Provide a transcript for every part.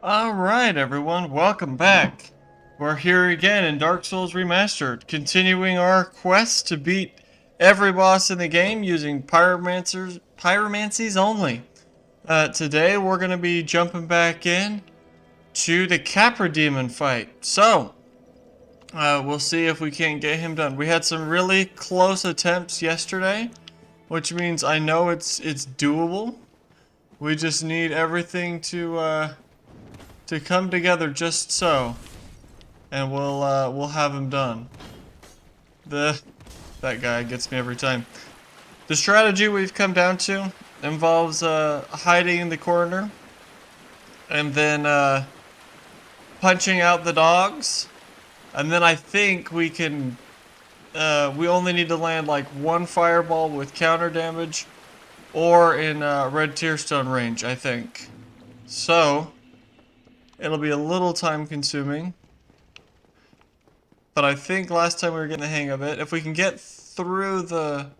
Alright everyone, welcome back. We're here again in Dark Souls Remastered, continuing our quest to beat every boss in the game using pyromancies only. Today we're going to be jumping back in to the Capra demon fight. So, we'll see if we can get him done. We had some really close attempts yesterday, which means I know it's doable. We just need everything to come together just so, and we'll have him done. That guy gets me every time. The strategy we've come down to involves hiding in the corner and then punching out the dogs, and then I think we can we only need to land like one fireball with counter damage or in red tearstone range, I think. So it'll be a little time consuming, but I think last time we were getting the hang of it. If we can get through the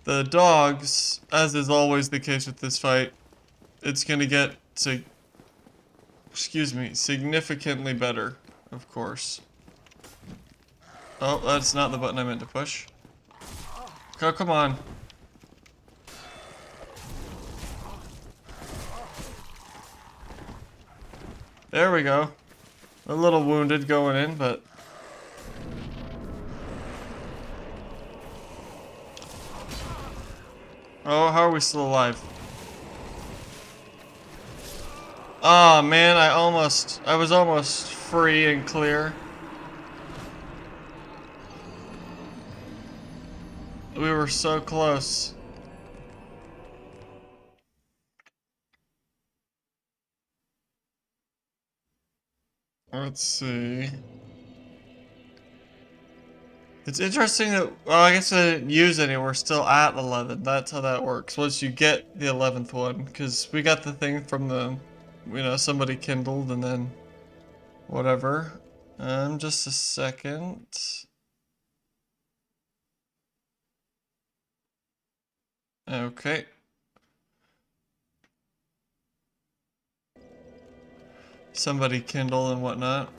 dogs, as is always the case with this fight, it's gonna get significantly better, of course. Oh, that's not the button I meant to push. Oh, come on. There we go. A little wounded going in, but... Oh, how are we still alive? Oh man, I was almost free and clear. We were so close. Let's see. It's interesting that, well, I guess I didn't use any, we're still at 11. That's how that works. Once you get the 11th one, because we got the thing from the, somebody kindled and then whatever. Just a second. Okay. Somebody kindle and whatnot.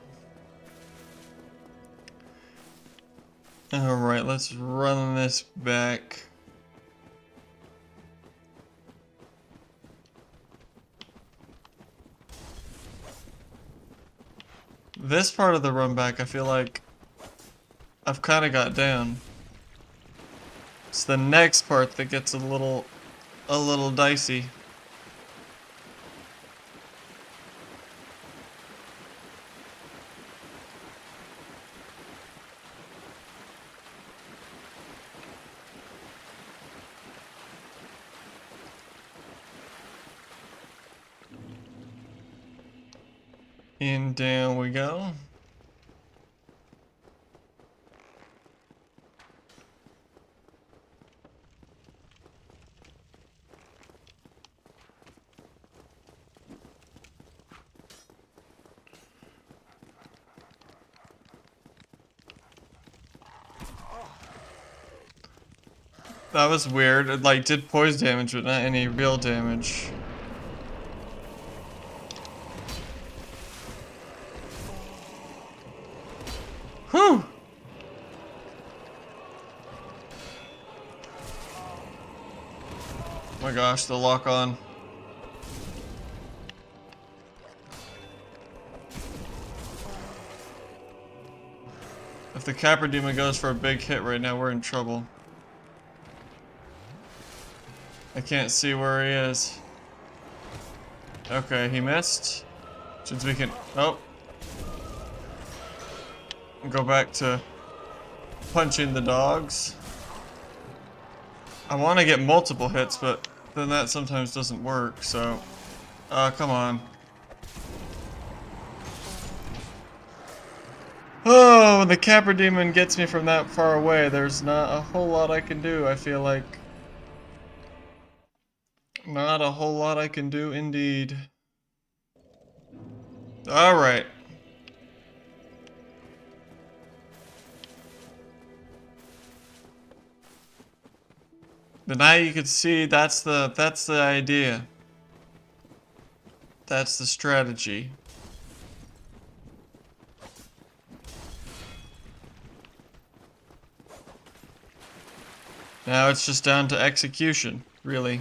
Alright, let's run this back. This part of the run back, I feel like I've kind of got down. It's the next part that gets a little dicey. And down we go. That was weird. It like did poison damage, but not any real damage. Whew! Oh my gosh, the lock on. If the Capra demon goes for a big hit right now, we're in trouble. I can't see where he is. Okay, he missed. Since we can... Oh. Go back to punching the dogs. I want to get multiple hits, but then that sometimes doesn't work, so... come on. Oh, when the Capra demon gets me from that far away, there's not a whole lot I can do, I feel like. Not a whole lot I can do, indeed. Alright. But now you can see that's the idea. That's the strategy. Now it's just down to execution, really.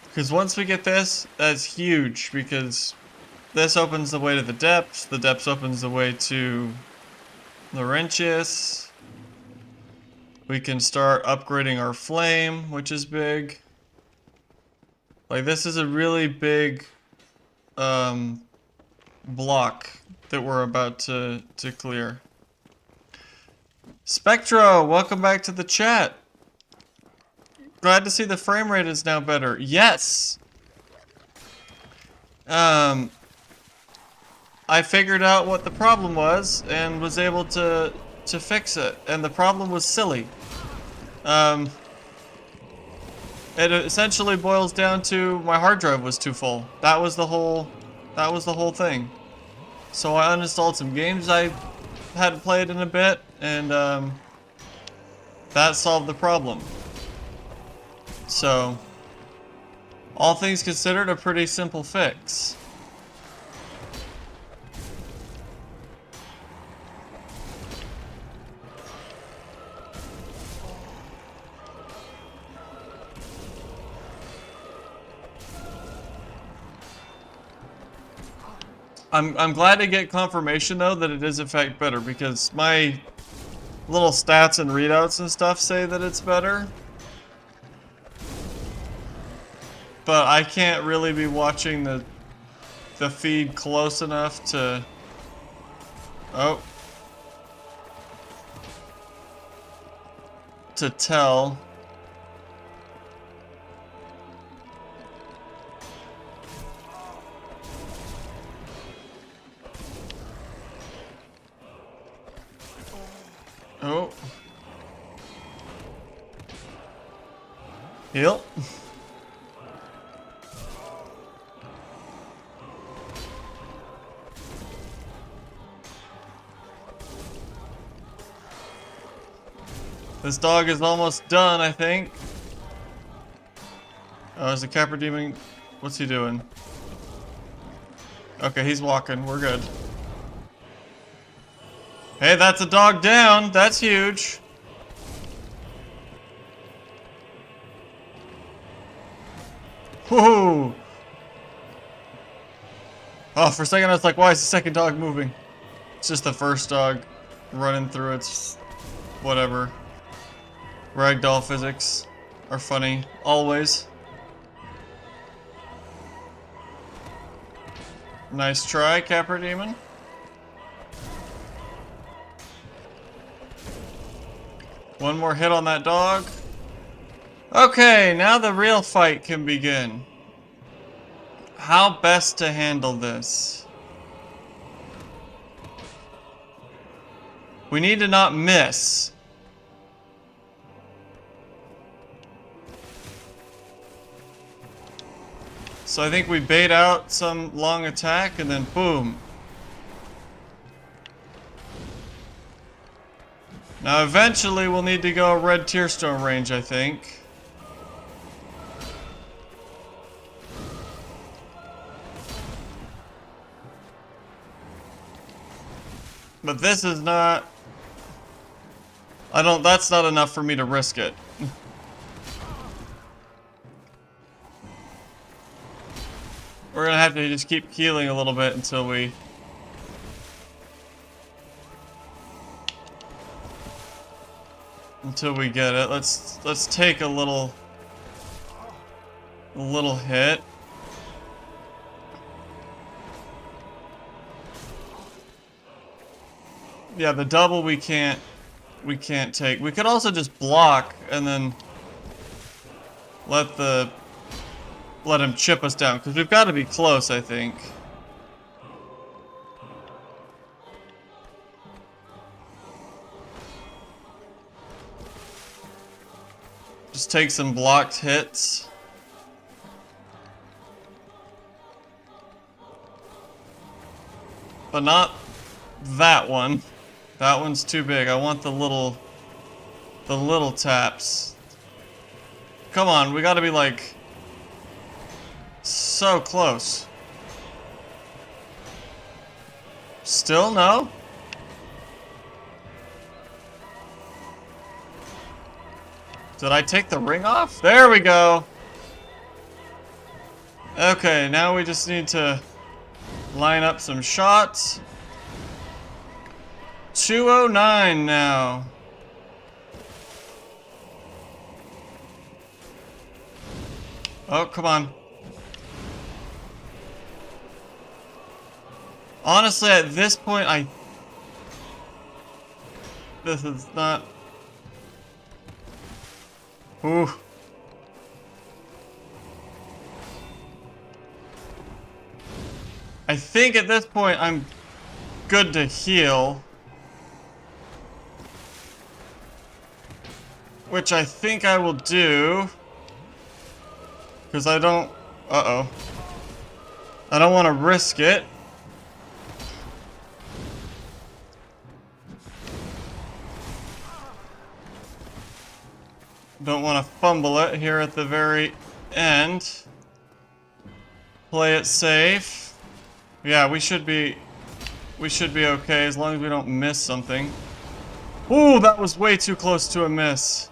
Because once we get this, that's huge, because this opens the way to the depths opens the way to Laurentius. We can start upgrading our flame, which is big. Like, this is a really big block that we're about to clear. Spectro, welcome back to the chat. Glad to see the frame rate is now better. Yes! I figured out what the problem was and was able to fix it. And the problem was silly. It essentially boils down to my hard drive was too full. That was the whole thing. So I uninstalled some games I hadn't played in a bit, and that solved the problem. So, all things considered, a pretty simple fix. I'm glad to get confirmation though that it is in fact better, because my little stats and readouts and stuff say that it's better. But I can't really be watching the feed close enough to... Oh. To tell. Oh. Heal. This dog is almost done, I think. Oh, is the Capra demon... What's he doing? Okay, he's walking. We're good. Hey, that's a dog down. That's huge. Whoa! Oh, for a second I was like, why is the second dog moving? It's just the first dog running through its... whatever. Ragdoll physics are funny, always. Nice try, Capra Demon. One more hit on that dog. Okay, now the real fight can begin. How best to handle this? We need to not miss. So I think we bait out some long attack and then boom. Now eventually we'll need to go red tearstone range, I think. But this is not... that's not enough for me to risk it. We're gonna have to just keep healing a little bit until we... get it. Let's take a little hit. Yeah, the double we can't take. We could also just block and then let him chip us down, because we've got to be close, I think. Just take some blocked hits. But not that one. That one's too big. I want the little the little taps. Come on, we gotta be like so close. Still no? Did I take the ring off? There we go. Okay, now we just need to line up some shots. 209 now. Oh, come on. Honestly, at this point, this is not... Ooh. I think at this point, I'm good to heal. Which I think I will do. Because I don't... Uh-oh. I don't want to risk it. Don't want to fumble it here at the very end. Play it safe. Yeah, we should be okay as long as we don't miss something. Ooh, that was way too close to a miss.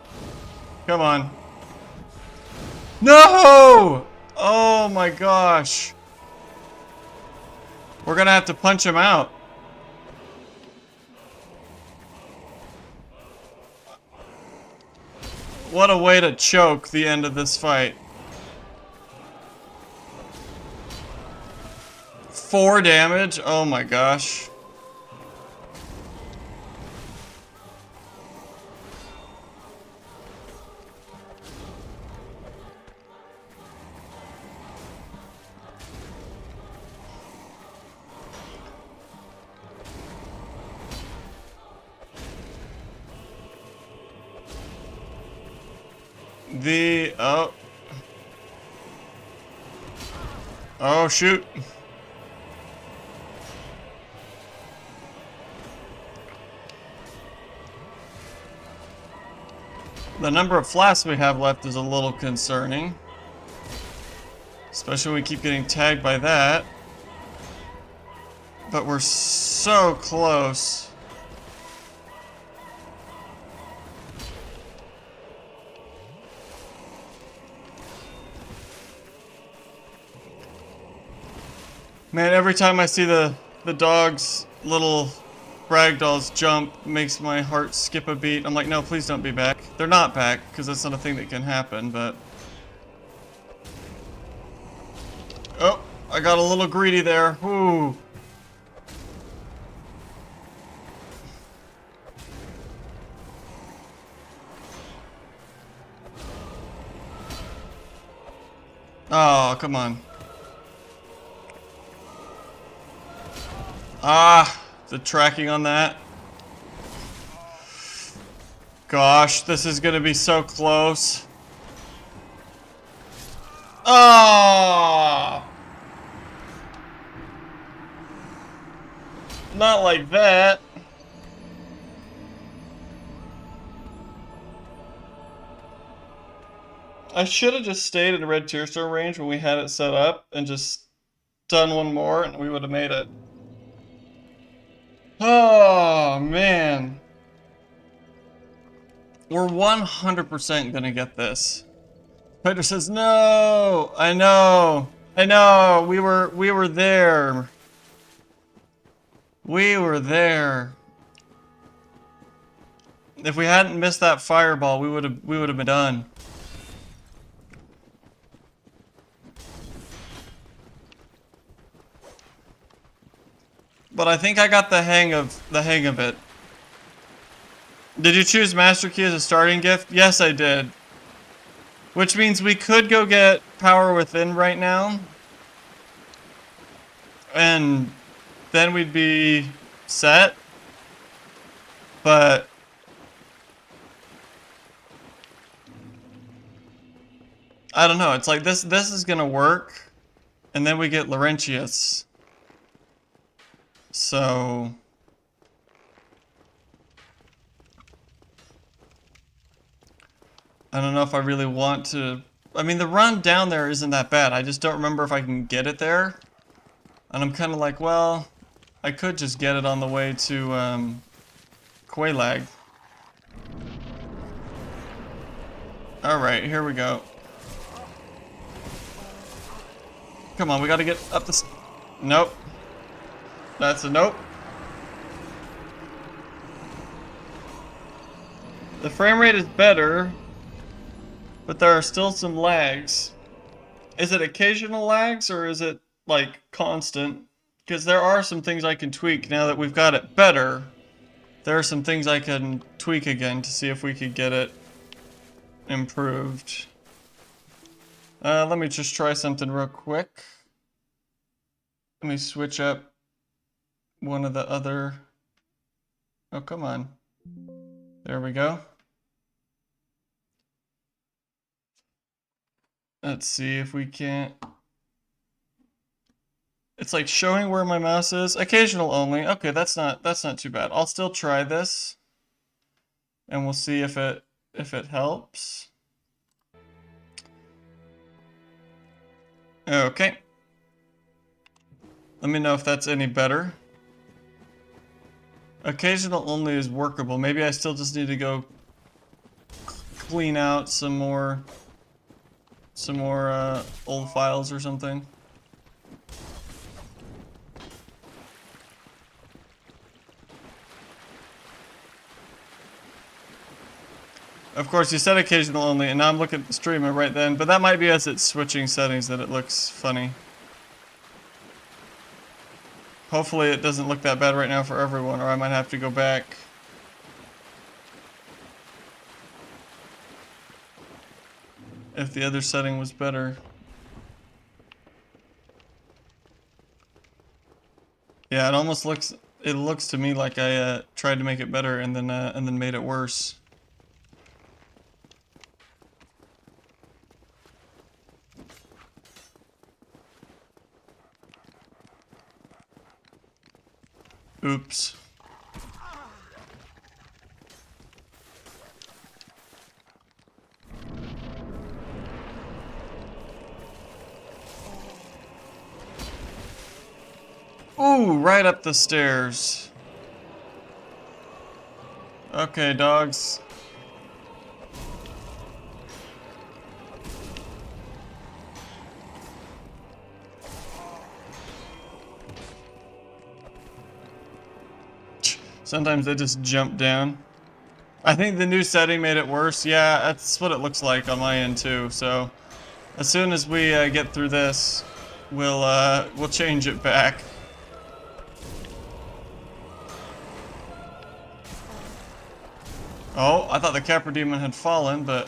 Come on. No! Oh my gosh. We're gonna have to punch him out. What a way to choke the end of this fight. 4 damage? Oh my gosh. Oh shoot. The number of flasks we have left is a little concerning. Especially when we keep getting tagged by that. But we're so close. Man, every time I see the dog's little ragdolls jump, makes my heart skip a beat. I'm like, no, please don't be back. They're not back, because that's not a thing that can happen, but... Oh, I got a little greedy there. Ooh. Oh, come on. Ah, the tracking on that. Gosh, this is gonna be so close. Oh! Not like that. I should have just stayed in the red tier store range when we had it set up and just done one more and we would have made it. Oh, man. We're 100% gonna get this. Peter says, no! I know! I know! We were there. We were there. If we hadn't missed that fireball, we would have been done. But I think I got the hang of it. Did you choose Master Key as a starting gift? Yes, I did. Which means we could go get Power Within right now. And then we'd be set. But I don't know. It's like this is gonna work. And then we get Laurentius. So I don't know if I really want to... I mean, the run down there isn't that bad. I just don't remember if I can get it there. And I'm kind of like, well, I could just get it on the way to Quelaag. Alright, here we go. Come on, we gotta get up this... Nope. That's a nope. The frame rate is better, but there are still some lags. Is it occasional lags, or is it, like, constant? Because there are some things I can tweak now that we've got it better. There are some things I can tweak again to see if we could get it improved. Let me just try something real quick. Let me switch up one of the other... Oh, come on. There we go. Let's see if we can't... It's like showing where my mouse is. Occasional only. Okay, that's not too bad. I'll still try this. And we'll see if it helps. Okay. Let me know if that's any better. Occasional only is workable. Maybe I still just need to go clean out some more old files or something. Of course, you said occasional only, and now I'm looking at the streamer right then, but that might be as it's switching settings that it looks funny. Hopefully it doesn't look that bad right now for everyone, or I might have to go back. If the other setting was better. Yeah, it almost looks to me like I tried to make it better and then made it worse. Oops. Ooh, right up the stairs. Okay, dogs. Sometimes they just jump down. I think the new setting made it worse. Yeah, that's what it looks like on my end too. So, as soon as we get through this, we'll change it back. Oh, I thought the Capra demon had fallen, but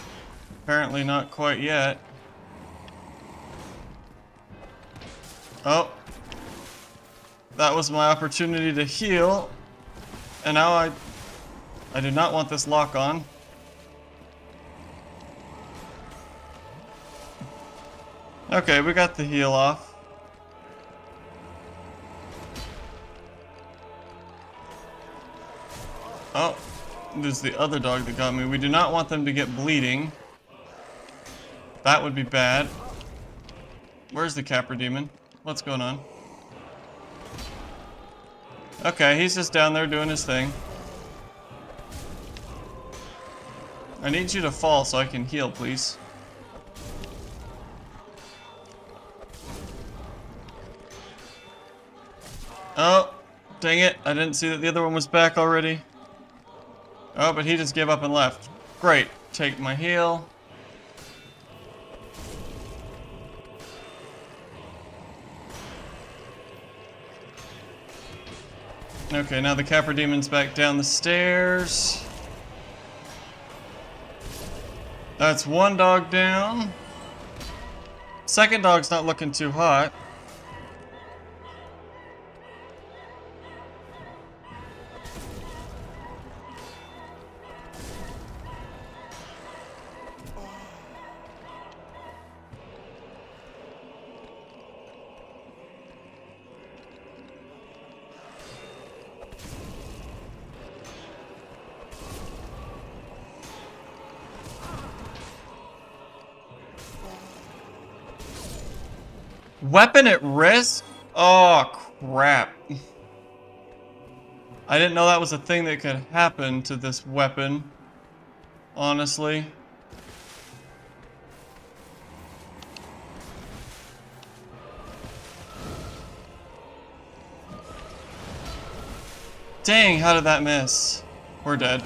apparently not quite yet. Oh, that was my opportunity to heal. And now I do not want this lock on. Okay, we got the heal off. Oh, there's the other dog that got me. We do not want them to get bleeding. That would be bad. Where's the Capra demon? What's going on? Okay, he's just down there doing his thing. I need you to fall so I can heal, please. Oh, dang it. I didn't see that the other one was back already. Oh, but he just gave up and left. Great. Take my heal. Okay, now the Capra demon's back down the stairs. That's one dog down. Second dog's not looking too hot. Weapon at risk? Oh, crap. I didn't know that was a thing that could happen to this weapon. Honestly. Dang, how did that miss? We're dead.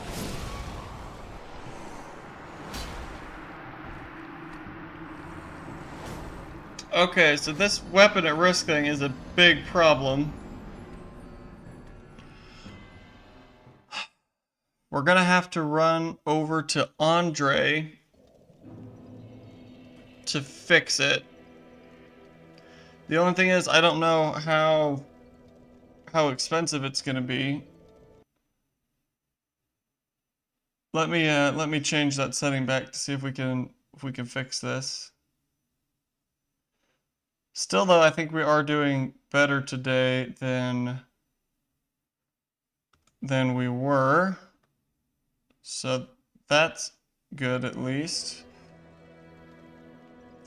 Okay, so this weapon at risk thing is a big problem. We're gonna have to run over to Andre to fix it. The only thing is, I don't know how expensive it's gonna be. Let me change that setting back to see if we can fix this. Still though, I think we are doing better today than we were. So that's good at least.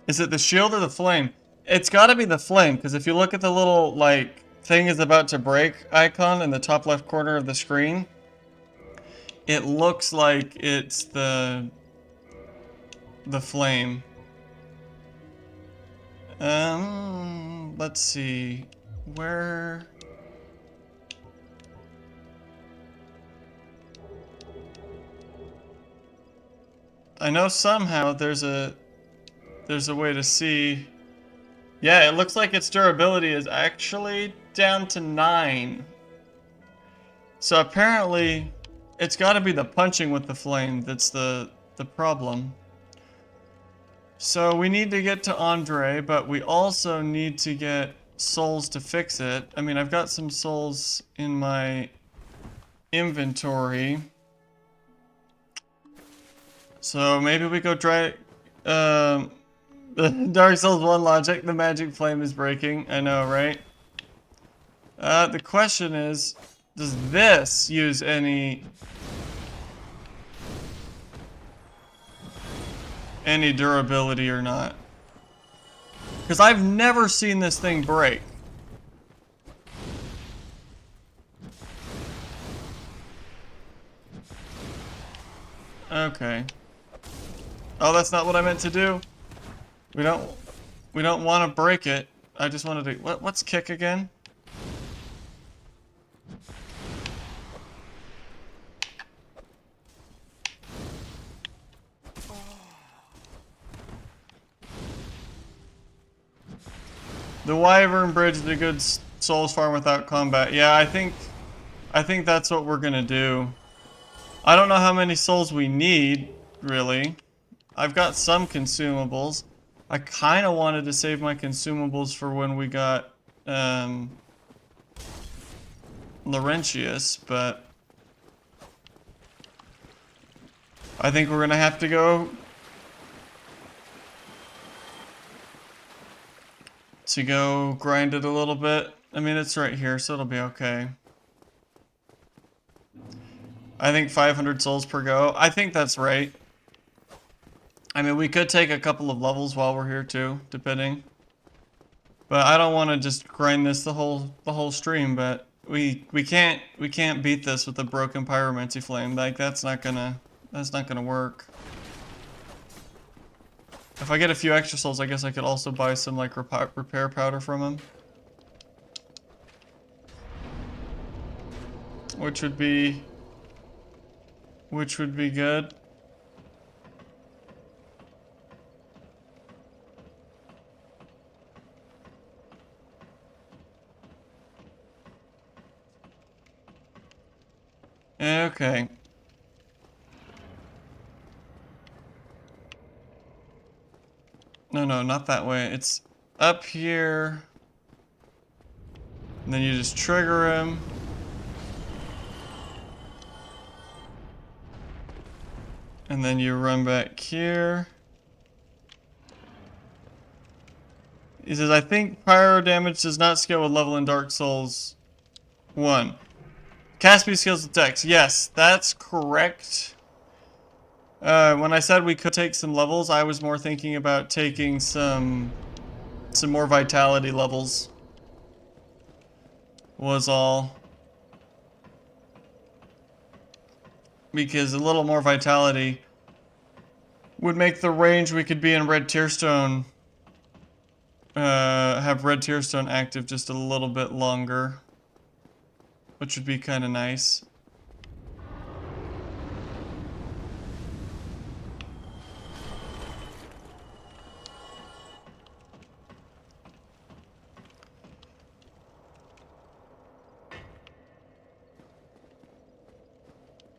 Is it the shield or the flame? It's got to be the flame, because if you look at the little like thing is about to break icon in the top left corner of the screen, it looks like it's the flame. Let's see. Where... I know somehow there's a way to see. Yeah, it looks like its durability is actually down to 9. So apparently it's got to be the punching with the flame that's the problem. So we need to get to Andre, but we also need to get souls to fix it. I mean, I've got some souls in my inventory. So maybe we go try the Dark Souls 1 logic. The magic flame is breaking. I know, right? The question is, does this use any durability or not? Because I've never seen this thing break. Okay. Oh, that's not what I meant to do. We don't want to break it. I just wanted to... What's kick again? The Wyvern Bridge is a good Souls farm without combat. Yeah, I think that's what we're gonna do. I don't know how many souls we need, really. I've got some consumables. I kind of wanted to save my consumables for when we got Laurentius, but I think we're gonna have to go grind it a little bit. I mean, it's right here, so it'll be okay. I think 500 souls per go. I think that's right. I mean, we could take a couple of levels while we're here too, depending. But I don't want to just grind this the whole stream. But we can't beat this with a broken pyromancy flame. Like that's not gonna work. If I get a few extra souls, I guess I could also buy some like repair powder from him, which would be good. Okay. No, not that way. It's up here. And then you just trigger him. And then you run back here. He says, I think pyro damage does not scale with level in Dark Souls 1. Cast speed scales with dex. Yes, that's correct. When I said we could take some levels, I was more thinking about taking some some more vitality levels was all. Because a little more vitality would make the range we could be in Red Tearstone, have Red Tearstone active just a little bit longer, which would be kind of nice.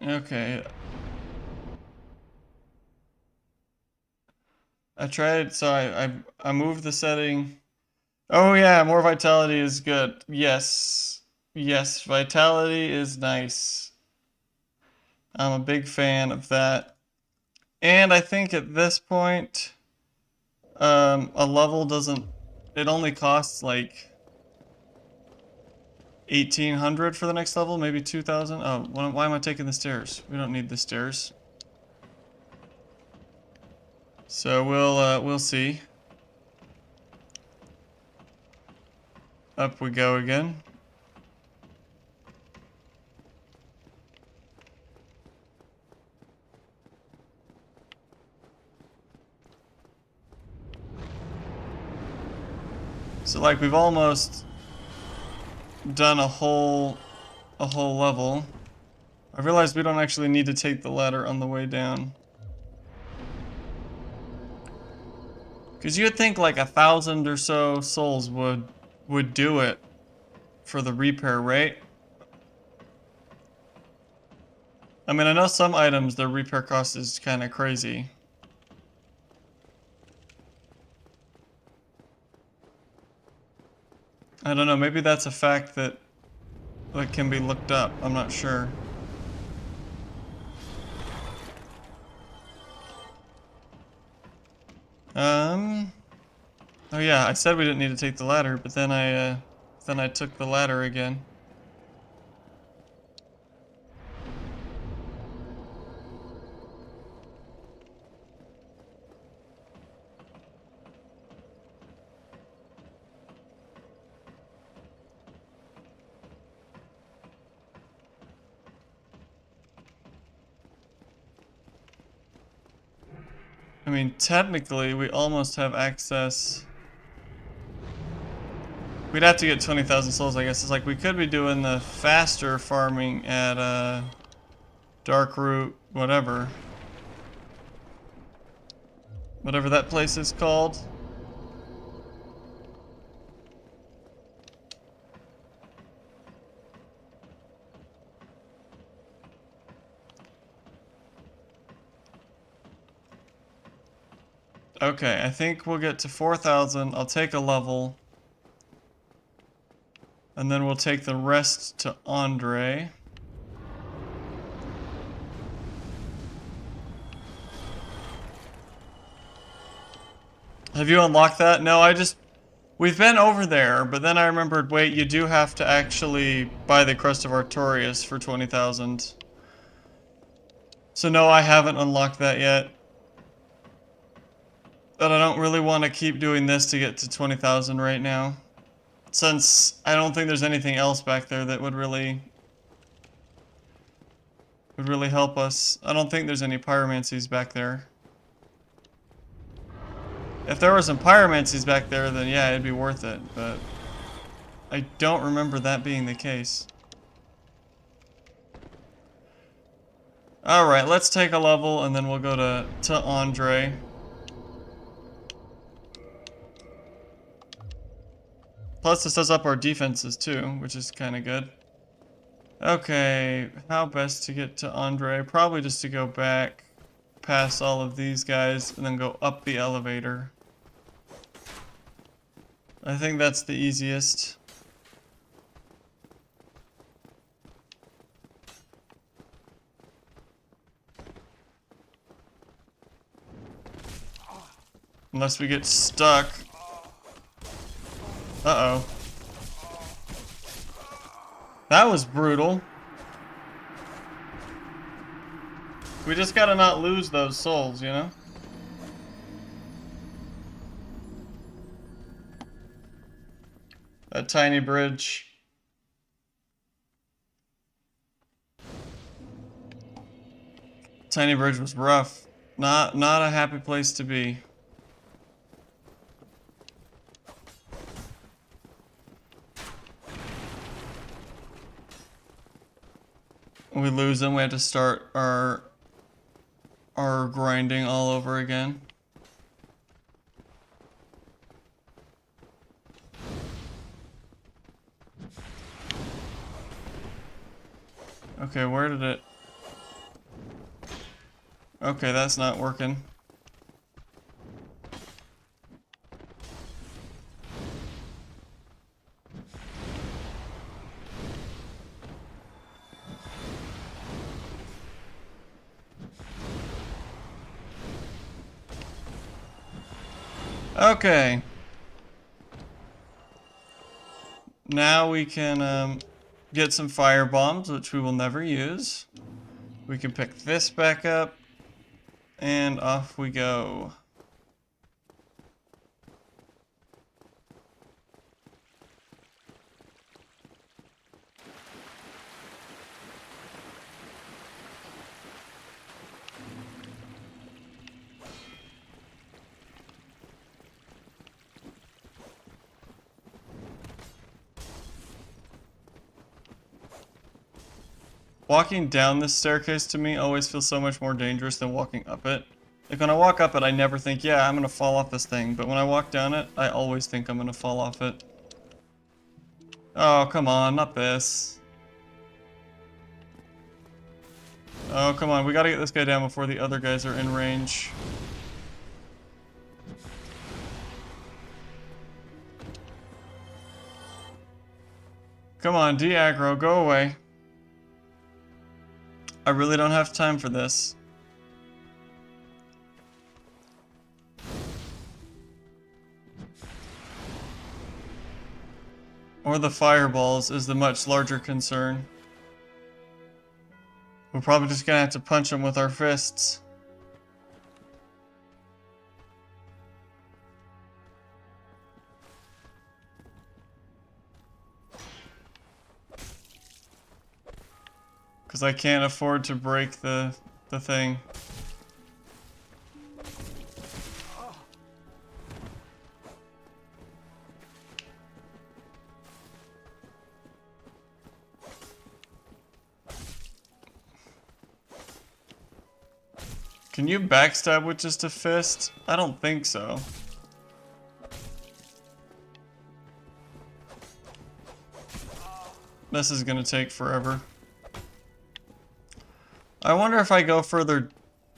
Okay. I tried, so I moved the setting. Oh yeah, more vitality is good. Yes. Yes, vitality is nice. I'm a big fan of that. And I think at this point, a level doesn't, it only costs like 1,800 for the next level, maybe 2,000. Oh, why am I taking the stairs? We don't need the stairs. So we'll see. Up we go again. So like we've almost done a whole level. I realized we don't actually need to take the ladder on the way down. Because you'd think like 1,000 or so souls would do it for the repair rate. I mean, I know some items, their repair cost is kind of crazy. I don't know, maybe that's a fact that can be looked up. I'm not sure. Oh yeah, I said we didn't need to take the ladder, but then I took the ladder again. I mean, technically, we almost have access. We'd have to get 20,000 souls, I guess. It's like we could be doing the faster farming at Dark Root, whatever. Whatever that place is called. Okay, I think we'll get to 4,000. I'll take a level. And then we'll take the rest to Andre. Have you unlocked that? No, we've been over there, but then I remembered, wait, you do have to actually buy the Crest of Artorias for 20,000. So no, I haven't unlocked that yet. But I don't really want to keep doing this to get to 20,000 right now. Since I don't think there's anything else back there that would really help us. I don't think there's any pyromancies back there. If there were some pyromancies back there, then yeah, it'd be worth it, but I don't remember that being the case. Alright, let's take a level and then we'll go to Andre. Plus this does up our defenses too, which is kind of good. Okay, how best to get to Andre? Probably just to go back past all of these guys and then go up the elevator. I think that's the easiest. Unless we get stuck. Uh-oh. That was brutal. We just gotta not lose those souls, you know? That tiny bridge. Tiny bridge was rough. Not a happy place to be. We lose them, we have to start our grinding all over again. Okay, where did it... Okay, that's not working. Okay. Now we can get some fire bombs, which we will never use. We can pick this back up, and off we go. Walking down this staircase to me always feels so much more dangerous than walking up it. Like when I walk up it, I never think, yeah, I'm gonna fall off this thing. But when I walk down it, I always think I'm gonna fall off it. Oh, come on, not this. Oh, come on, we gotta get this guy down before the other guys are in range. Come on, de-aggro, go away. I really don't have time for this. Or the fireballs is the much larger concern. We're probably just gonna have to punch them with our fists. Because I can't afford to break the thing. Can you backstab with just a fist? I don't think so. This is gonna take forever. I wonder if I go further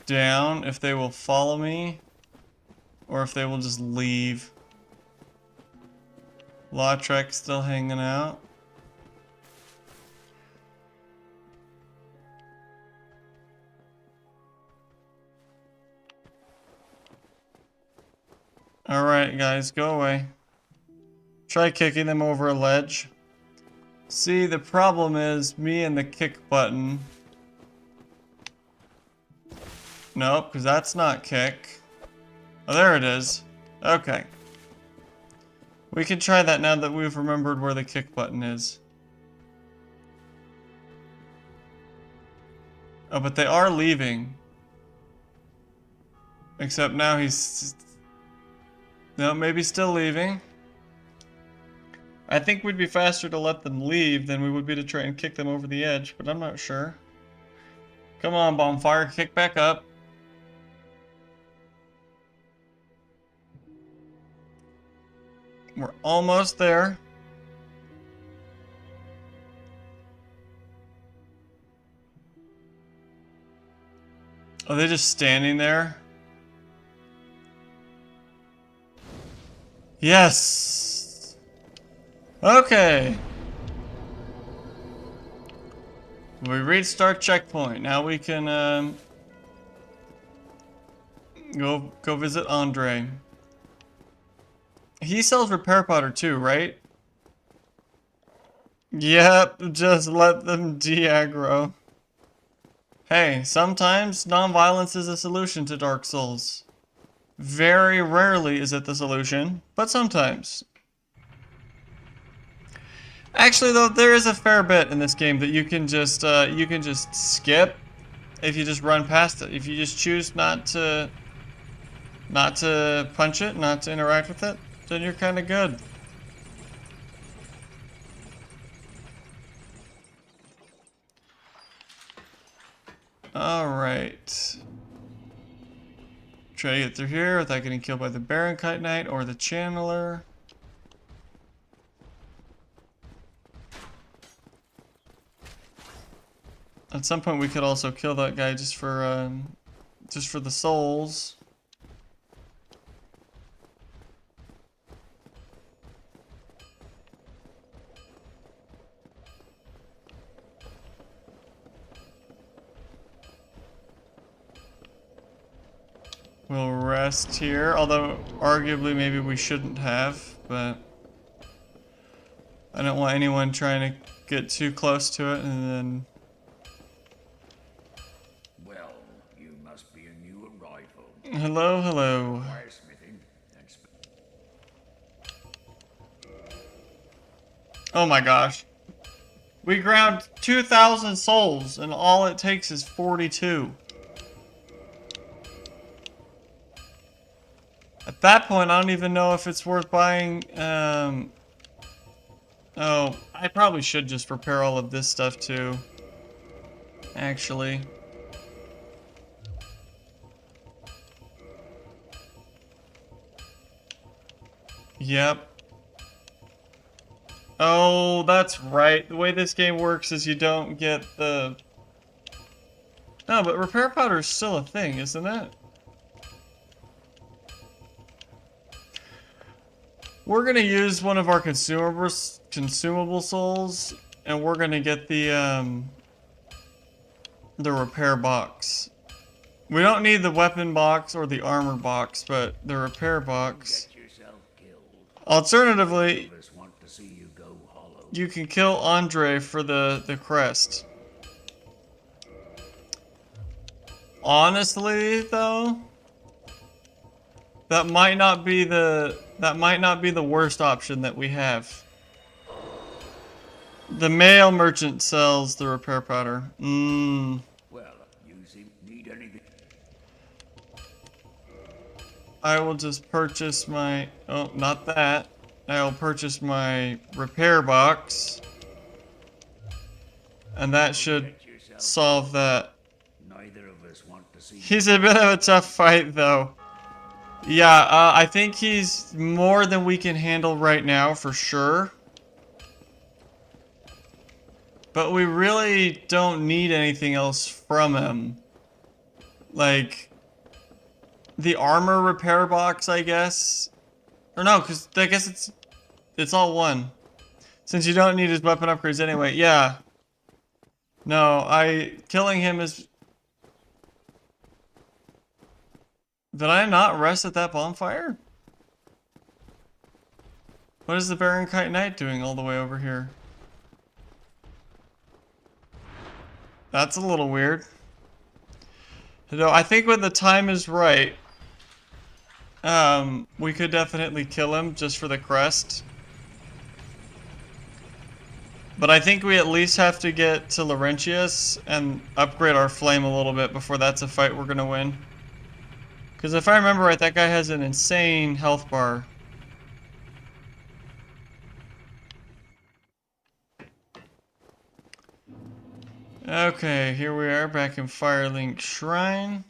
down, if they will follow me, or if they will just leave. Lautrec still hanging out. Alright guys, go away. Try kicking them over a ledge. See, the problem is me and the kick button. Nope, because that's not kick. Oh, there it is. Okay. We can try that now that we've remembered where the kick button is. Oh, but they are leaving. Except now he's... No, maybe still leaving. I think we'd be faster to let them leave than we would be to try and kick them over the edge, but I'm not sure. Come on, Bonfire, kick back up. We're almost there. Are they just standing there? Yes! Okay. We reached our checkpoint. Now we can go visit Andre. He sells repair powder too, right? Yep, just let them de-aggro. Hey, sometimes non-violence is a solution to Dark Souls. Very rarely is it the solution, but sometimes. Actually, though, there is a fair bit in this game that you can just skip if you just run past it. If you just choose not to punch it, not to interact with it, then you're kind of good. All right. Try to get through here without getting killed by the Baron Kite Knight or the Channeler. At some point, we could also kill that guy just for the souls. We'll rest here, although arguably maybe we shouldn't have, but I don't want anyone trying to get too close to it and then... Well, you must be a new arrival. Hello, hello. Oh my gosh. We ground 2,000 souls and all it takes is 42. At that point, I don't even know if it's worth buying, oh, I probably should just repair all of this stuff too. Actually. Yep. Oh, that's right. The way this game works is you don't get the... No, but repair powder is still a thing, isn't it? We're gonna use one of our consumable souls, and we're gonna get the repair box. We don't need the weapon box or the armor box, but the repair box. Alternatively, you can kill Andre for the crest. Honestly, though, that might not be the worst option that we have. The male merchant sells the repair powder. Well, you need anything. I will just purchase my... Oh, not that. I will purchase my repair box. And that should solve that. Neither of us want to see. He's a bit of a tough fight, though. Yeah, I think he's more than we can handle right now, for sure. But we really don't need anything else from him. Like, the armor repair box, I guess. Or no, because I guess it's all one. Since you don't need his weapon upgrades anyway. Yeah. No, killing him is... Did I not rest at that bonfire? What is the Baron Kite Knight doing all the way over here? That's a little weird. No, I think when the time is right, we could definitely kill him just for the crest. But I think we at least have to get to Laurentius and upgrade our flame a little bit before that's a fight we're gonna win. Because if I remember right, that guy has an insane health bar. Okay, here we are back in Firelink Shrine.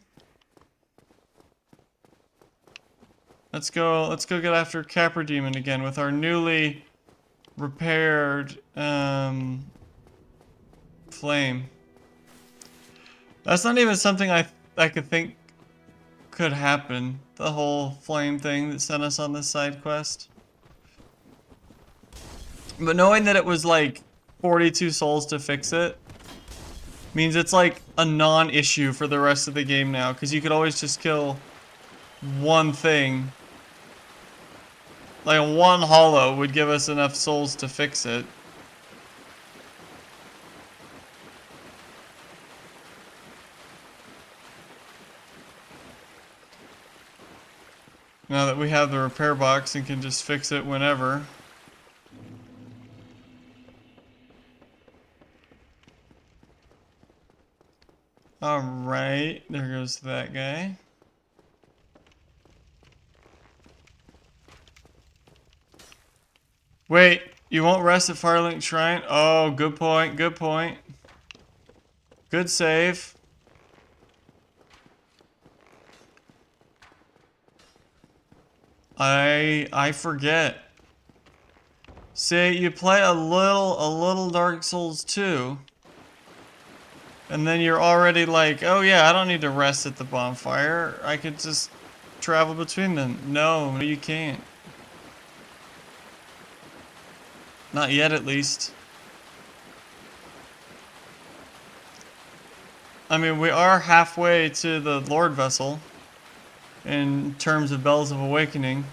Let's go get after Capra Demon again with our newly repaired flame. That's not even something I could think could happen. The whole flame thing that sent us on this side quest. But knowing that it was like 42 souls to fix it means it's like a non-issue for the rest of the game now, because you could always just kill one thing. Like one hollow would give us enough souls to fix it. Now that we have the repair box and can just fix it whenever. goes that guy. Wait, you won't rest at Firelink Shrine? Oh, good point, good point. Good save. I forget. See, you play a little Dark Souls 2, and then you're already like, oh yeah, I don't need to rest at the bonfire. I could just travel between them. No, you can't. Not yet, at least. I mean, we are halfway to the Lord Vessel in terms of Bells of Awakening.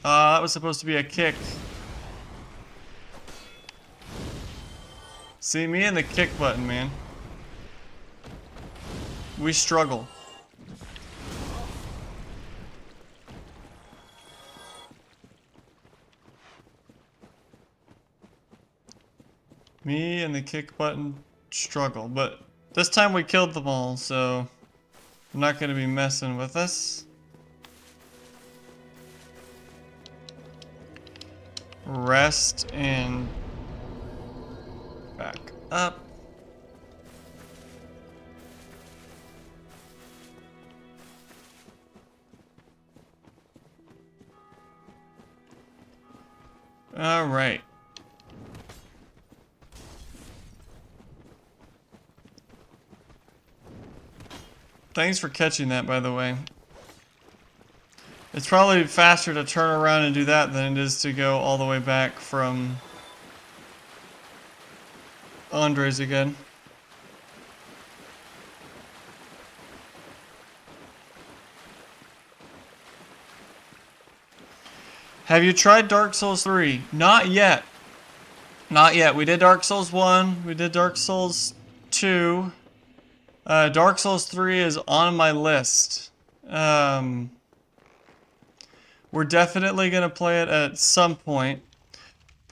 That was supposed to be a kick. See, me and the kick button, man. We struggle. Me and the kick button struggle, but this time we killed them all, so I'm not going to be messing with this. Rest and back up. All right. Thanks for catching that, by the way. It's probably faster to turn around and do that than it is to go all the way back from Andres again. Have you tried Dark Souls 3? Not yet. Not yet. We did Dark Souls 1. We did Dark Souls 2. Dark Souls 3 is on my list. We're definitely going to play it at some point.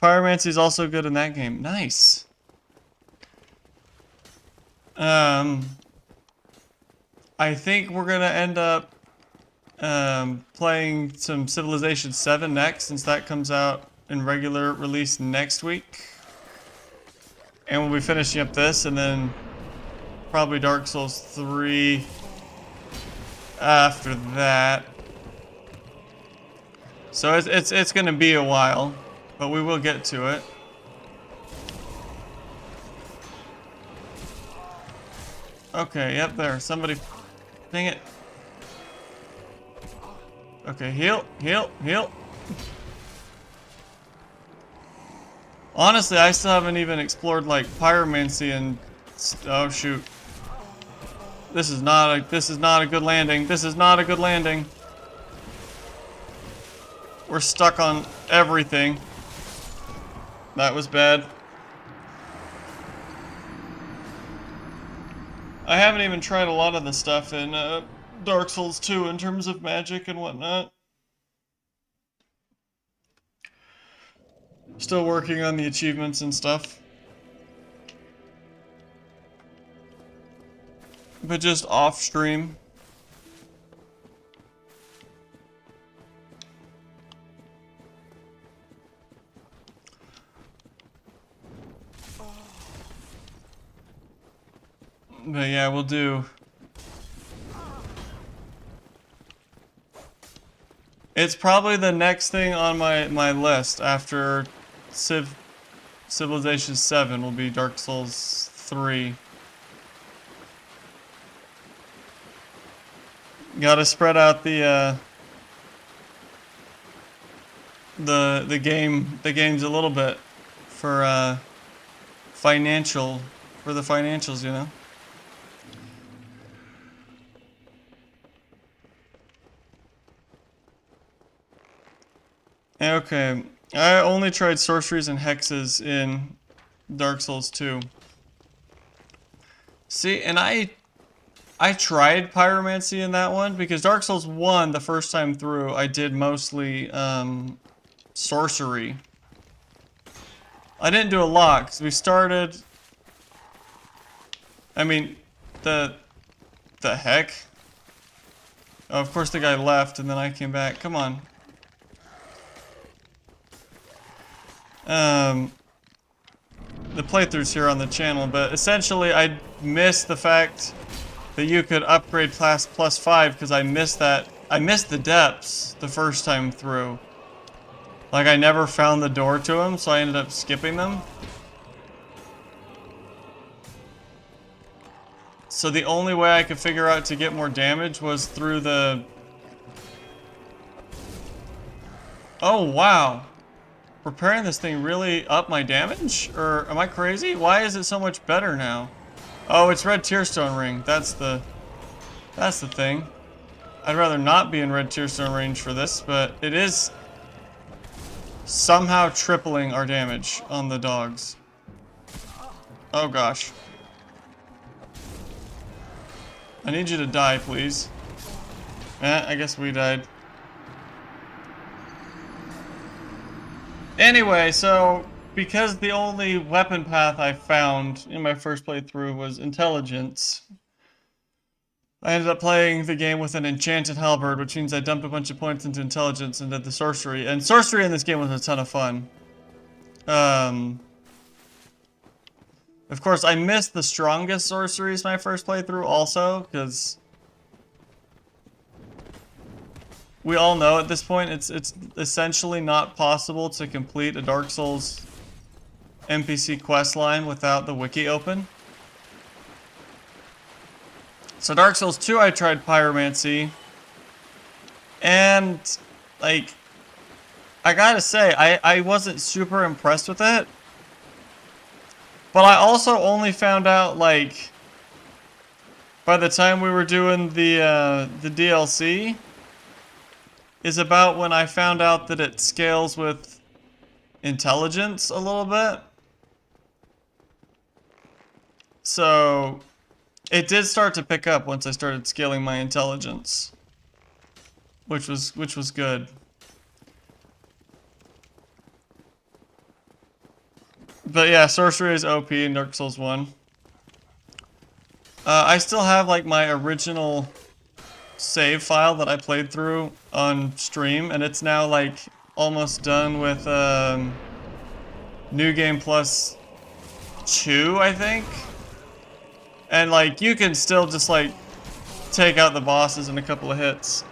Pyromancy is also good in that game. Nice. I think we're going to end up playing some Civilization 7 next, since that comes out in regular release next week. And we'll be finishing up this, and then probably Dark Souls 3 after that. So it's going to be a while, but we will get to it. Okay, yep, there. Somebody... Dang it. Okay, heal, heal, heal. Honestly, I still haven't even explored, like, pyromancy and... Oh, shoot. This is not a good landing. This is not a good landing. We're stuck on everything. That was bad. I haven't even tried a lot of the stuff in Dark Souls 2 in terms of magic and whatnot. Still working on the achievements and stuff. But just off stream. But yeah, we'll do. It's probably the next thing on my list after Civilization 7 will be Dark Souls 3. Gotta spread out the games a little bit for the financials, you know. Okay, I only tried sorceries and hexes in Dark Souls 2. See, and I tried pyromancy in that one, because Dark Souls 1, the first time through, I did mostly sorcery. I didn't do a lot, because we started I mean, the heck? Oh, of course the guy left and then I came back. Come on. The playthroughs here on the channel, but essentially I missed the fact that you could upgrade class +5 because I missed that. I missed the depths the first time through. Like I never found the door to them, so I ended up skipping them. So the only way I could figure out to get more damage was through the... Oh, wow. Repairing this thing really upped my damage? Or am I crazy? Why is it so much better now? Oh, it's red tearstone ring. That's the thing. I'd rather not be in red tearstone range for this, but it is somehow tripling our damage on the dogs. Oh gosh. I need you to die, please. I guess we died. Anyway, so because the only weapon path I found in my first playthrough was intelligence, I ended up playing the game with an enchanted halberd, which means I dumped a bunch of points into intelligence and did the sorcery. And sorcery in this game was a ton of fun. Of course, I missed the strongest sorceries my first playthrough also, because we all know at this point it's essentially not possible to complete a Dark Souls NPC quest line without the wiki open. So Dark Souls 2 I tried pyromancy, and like I gotta say I wasn't super impressed with it. But I also only found out like by the time we were doing the DLC is about when I found out that it scales with intelligence a little bit. So it did start to pick up once I started scaling my intelligence, which was good. But yeah, sorcery is OP in Dark Souls 1. I still have like my original save file that I played through on stream, and it's now like almost done with New Game Plus 2, I think. And like you can still just like take out the bosses in a couple of hits.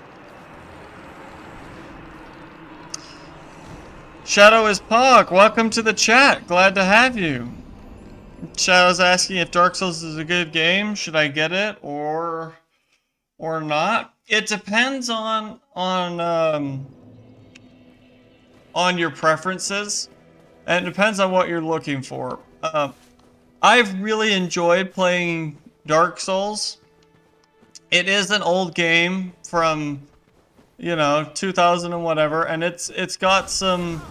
Shadow is Pog, welcome to the chat. Glad to have you. Shadow's asking if Dark Souls is a good game. Should I get it or not? It depends on your preferences, and it depends on what you're looking for. I've really enjoyed playing Dark Souls. It is an old game from, you know, 2000 and whatever, and it's got some,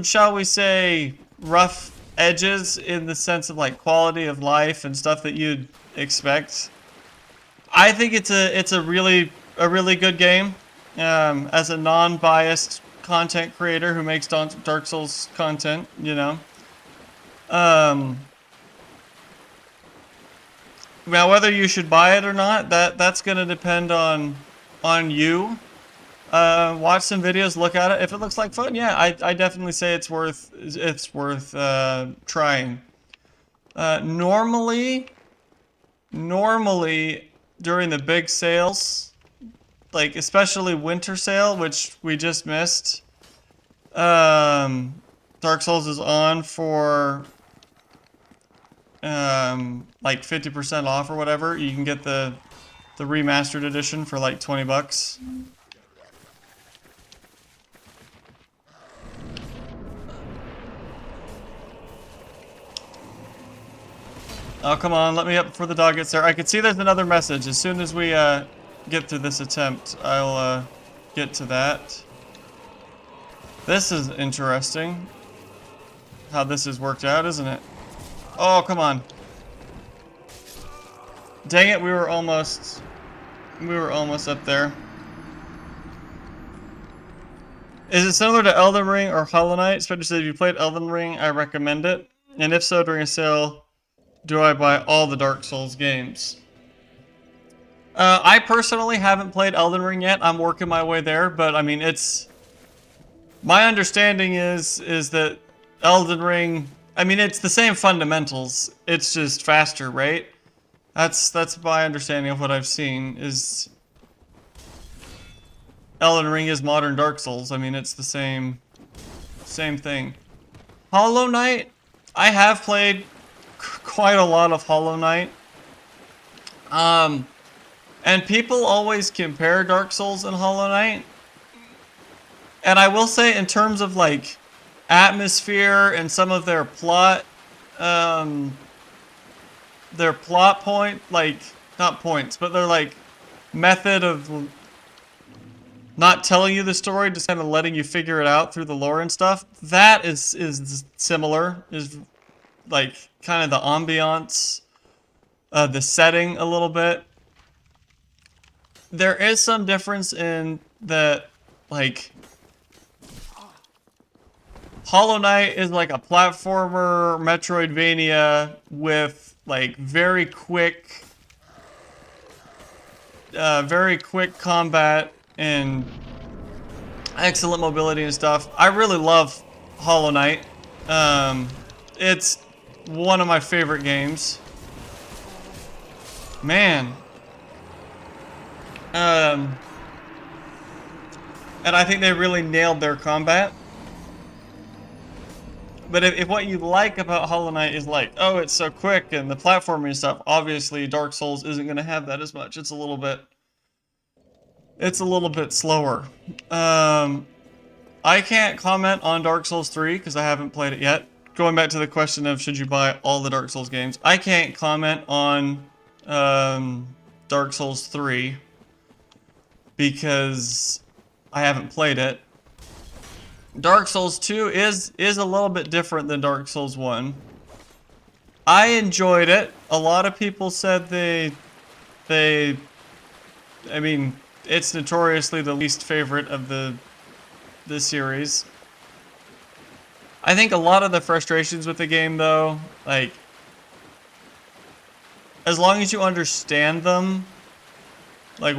shall we say, rough edges in the sense of like quality of life and stuff that you'd expect. I think it's a really good game. As a non-biased content creator who makes Dark Souls content, you know. Now whether you should buy it or not, that's gonna depend on you. Watch some videos, look at it. If it looks like fun, yeah, I definitely say it's worth trying. Normally during the big sales, like especially winter sale, which we just missed, Dark Souls is on for like 50% off or whatever. You can get the remastered edition for like 20 bucks. Oh, come on, let me up before the dog gets there. I can see there's another message. As soon as we get through this attempt, I'll get to that. This is interesting. How this has worked out, isn't it? Oh, come on. Dang it, we were almost up there. Is it similar to Elden Ring or Hollow Knight? Especially if you played Elden Ring, I recommend it. And if so, during a sale, do I buy all the Dark Souls games? I personally haven't played Elden Ring yet. I'm working my way there, but I mean, it's... My understanding is that Elden Ring... I mean, it's the same fundamentals. It's just faster, right? That's my understanding of what I've seen, is... Elden Ring is modern Dark Souls. I mean, it's the same thing. Hollow Knight? I have played quite a lot of Hollow Knight. And people always compare Dark Souls and Hollow Knight. And I will say, in terms of like atmosphere and some of their plot point, like, not points, but their like method of not telling you the story, just kind of letting you figure it out through the lore and stuff, that is similar, is like kind of the ambiance, the setting a little bit. There is some difference in that, like, Hollow Knight is like a platformer Metroidvania with like very quick combat and excellent mobility and stuff. I really love Hollow Knight. It's one of my favorite games. Man. And I think they really nailed their combat. But if what you like about Hollow Knight is like, oh, it's so quick and the platforming and stuff, obviously Dark Souls isn't going to have that as much. It's a little bit slower. I can't comment on Dark Souls 3 because I haven't played it yet. Going back to the question of should you buy all the Dark Souls games, I can't comment on Dark Souls 3 because I haven't played it. Dark Souls 2 is a little bit different than Dark Souls 1. I enjoyed it. A lot of people said I mean, it's notoriously the least favorite of the series. I think a lot of the frustrations with the game, though, like, as long as you understand them, like,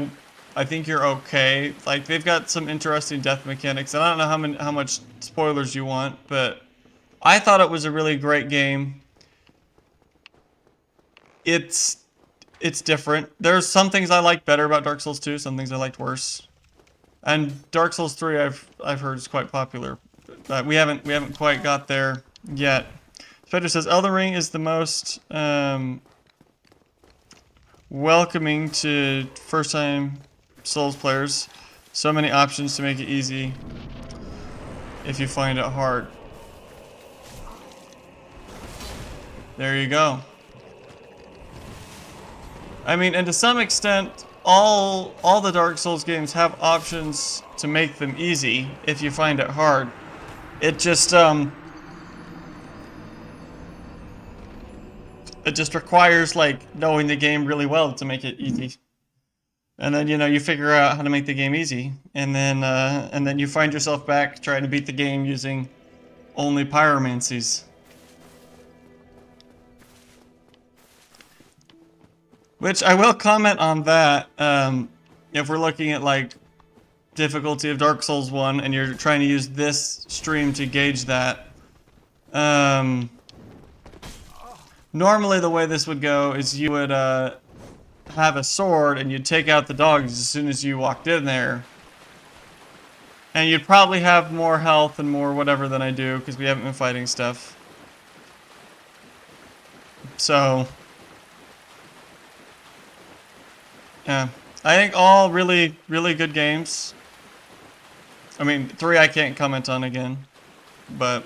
I think you're okay. Like, they've got some interesting death mechanics, and I don't know how much spoilers you want, but I thought it was a really great game. It's different. There's some things I like better about Dark Souls 2, some things I liked worse. And Dark Souls 3 I've heard is quite popular. But we haven't quite got there yet. Feder says Elden Ring is the most welcoming to first-time Souls players. So many options to make it easy if you find it hard. There you go. I mean, and to some extent, all the Dark Souls games have options to make them easy if you find it hard. It just requires like knowing the game really well to make it easy. And then, you know, you figure out how to make the game easy, and then you find yourself back trying to beat the game using only pyromancies. Which I will comment on that. If we're looking at like difficulty of Dark Souls 1 and you're trying to use this stream to gauge that, normally the way this would go is you would have a sword and you'd take out the dogs as soon as you walked in there. And you'd probably have more health and more whatever than I do because we haven't been fighting stuff. So, yeah, I think all really, really good games. I mean, 3 I can't comment on again, but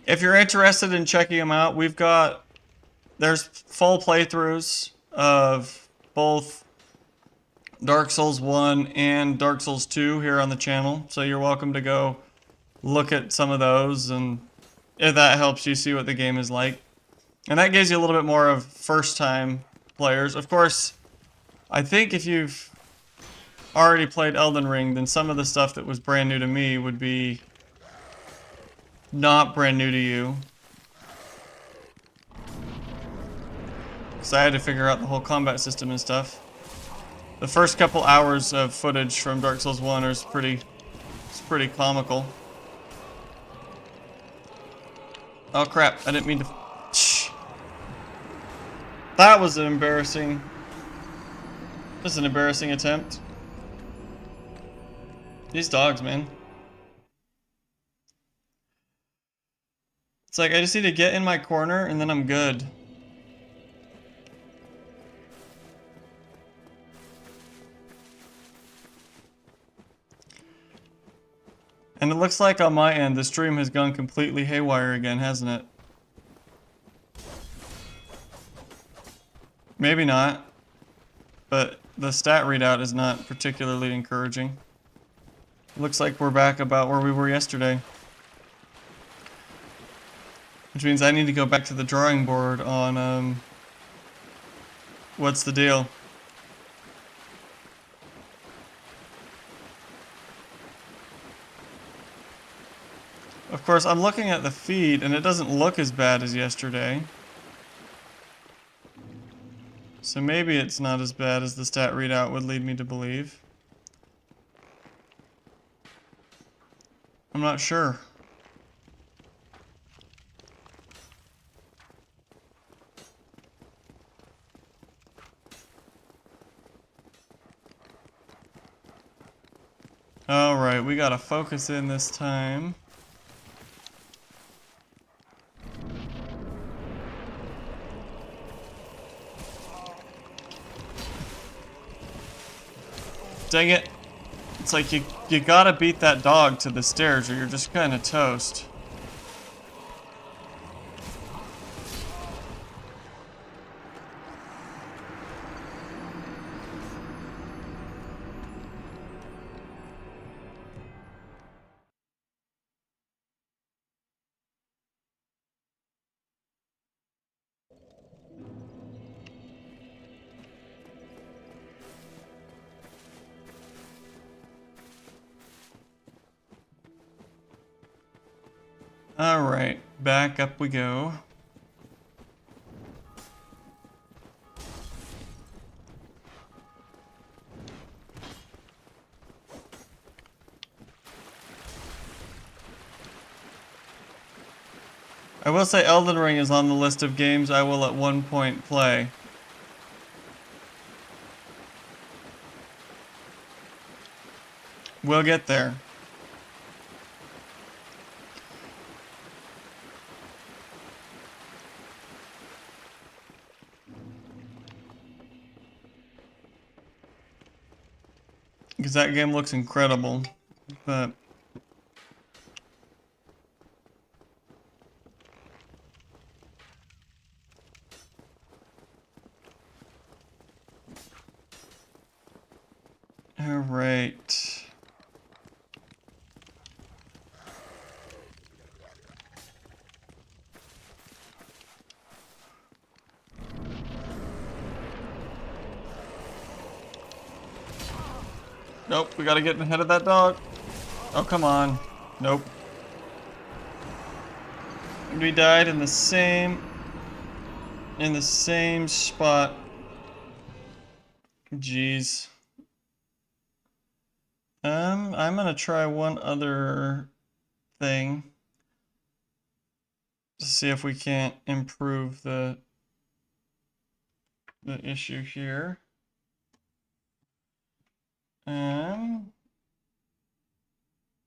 if you're interested in checking them out, there's full playthroughs of both Dark Souls 1 and Dark Souls 2 here on the channel, so you're welcome to go look at some of those, and if that helps you see what the game is like. And that gives you a little bit more of first-time players. Of course, I think if you've already played Elden Ring, then some of the stuff that was brand new to me would be not brand new to you. because I had to figure out the whole combat system and stuff. The first couple hours of footage from Dark Souls 1 is pretty comical. Oh crap, I didn't mean to... Shh. That was an embarrassing... This is an embarrassing attempt. These dogs, man. It's like, I just need to get in my corner and then I'm good. And it looks like on my end, the stream has gone completely haywire again, hasn't it? Maybe not. But the stat readout is not particularly encouraging. Looks like we're back about where we were yesterday. Which means I need to go back to the drawing board on, what's the deal? Of course, I'm looking at the feed, and it doesn't look as bad as yesterday. So maybe it's not as bad as the stat readout would lead me to believe. I'm not sure. Alright, we gotta focus in this time. Dang it. It's like you gotta beat that dog to the stairs or you're just kinda toast. Alright, back up we go. I will say Elden Ring is on the list of games I will at one point play. We'll get there. Because that game looks incredible, but... Alright. Nope, we gotta get ahead of that dog. Oh, come on. Nope. We died in the same spot. Jeez. I'm gonna try one other thing to see if we can't improve the issue here.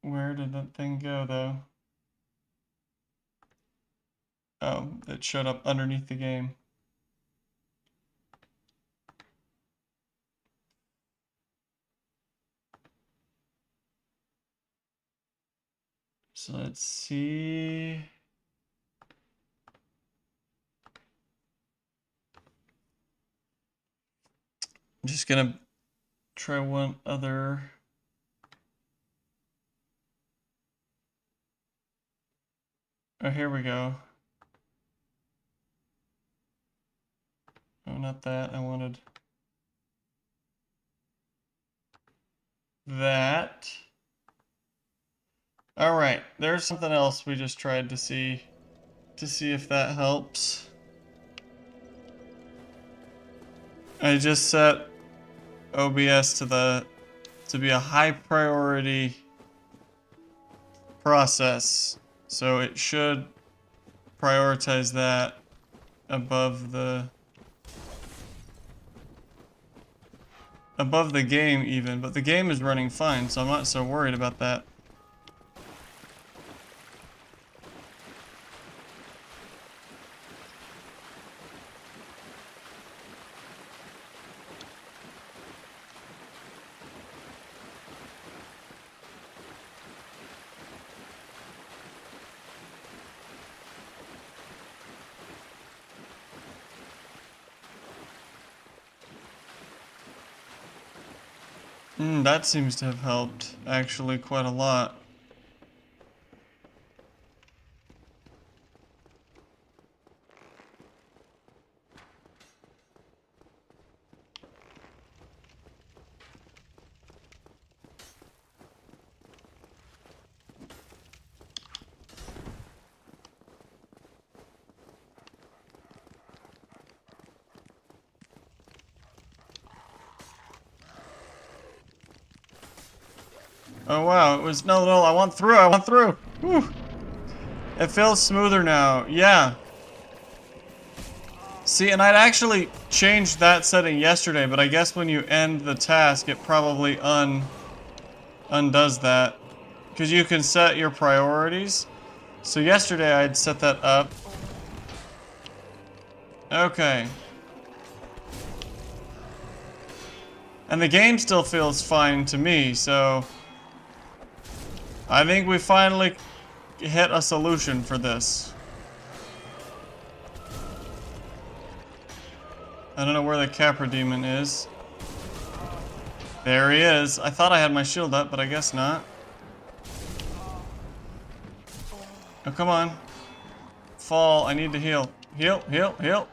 Where did that thing go though? Oh, it showed up underneath the game. So let's see. I'm just gonna try one other. Oh, here we go. Oh, not that. I wanted that. All right, there's something else we just tried to see if that helps. I just set OBS to be a high priority process, so it should prioritize that above the game even, but the game is running fine, so I'm not so worried about that. That seems to have helped, actually, quite a lot. Oh wow, it was, no, I want through, Whew. It feels smoother now, yeah. See, and I'd actually changed that setting yesterday, but I guess when you end the task, it probably undoes that. Because you can set your priorities. So yesterday I'd set that up. Okay. And the game still feels fine to me, so I think we finally hit a solution for this. I don't know where the Capra demon is. There he is. I thought I had my shield up, but I guess not. Oh, come on. Fall. I need to heal. Heal, heal, heal.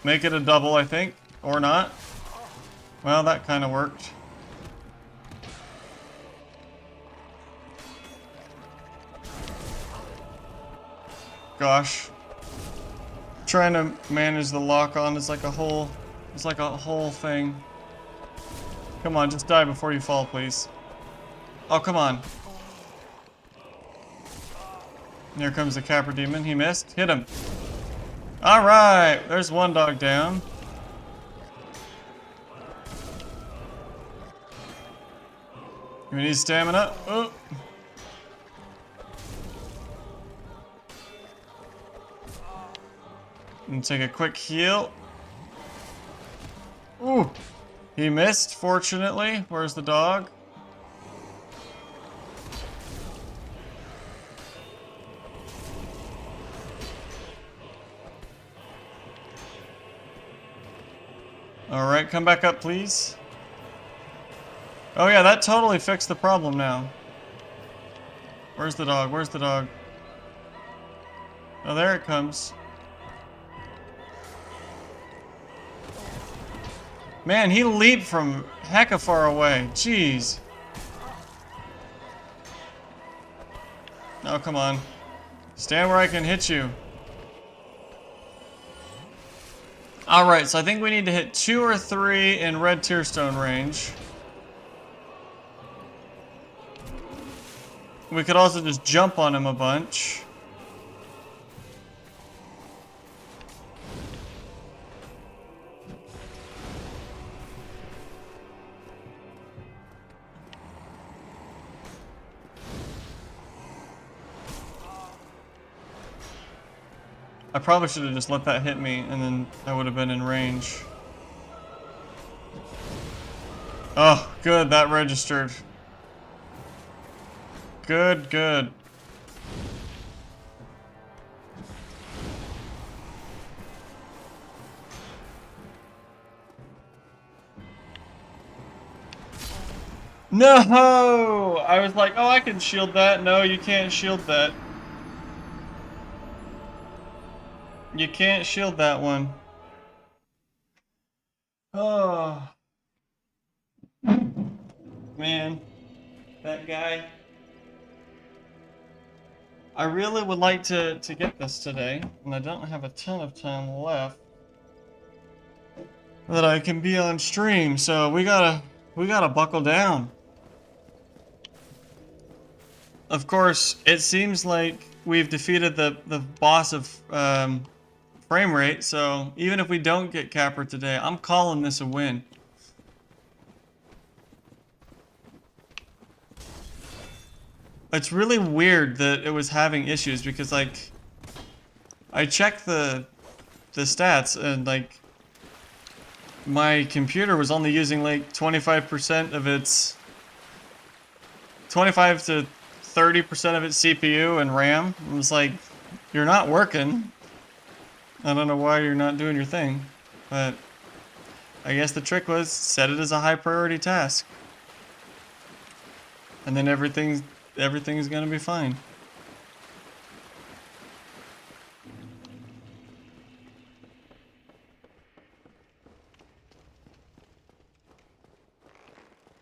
Make it a double, I think. Or not. Well, that kind of worked. Gosh. Trying to manage the lock-on is like a whole... It's like a whole thing. Come on, just die before you fall, please. Oh, come on. Here comes the Capra demon. He missed. Hit him. Alright, there's one dog down. We need stamina. Oh. And take a quick heal. Ooh. He missed, fortunately. Where's the dog? Alright, come back up, please. Oh yeah, that totally fixed the problem now. Where's the dog? Where's the dog? Oh, there it comes. Man, he leaped from hecka far away. Jeez. Oh, come on. Stand where I can hit you. Alright, so I think we need to hit 2 or 3 in red tearstone range. We could also just jump on him a bunch. I probably should have just let that hit me, and then I would have been in range. Oh, good, that registered. Good, good. No! I was like, oh, I can shield that. No, you can't shield that. You can't shield that one. Oh. Man. That guy. I really would like to get this today, and I don't have a ton of time left. that I can be on stream. So we gotta buckle down. Of course, it seems like we've defeated the boss of frame rate. So even if we don't get Capra today, I'm calling this a win. It's really weird that it was having issues because, like, I checked the stats and, like, my computer was only using like 25% of its 25 to 30% of its CPU and RAM. It was like, you're not working. I don't know why you're not doing your thing, but I guess the trick was set it as a high priority task. And then everything's gonna be fine.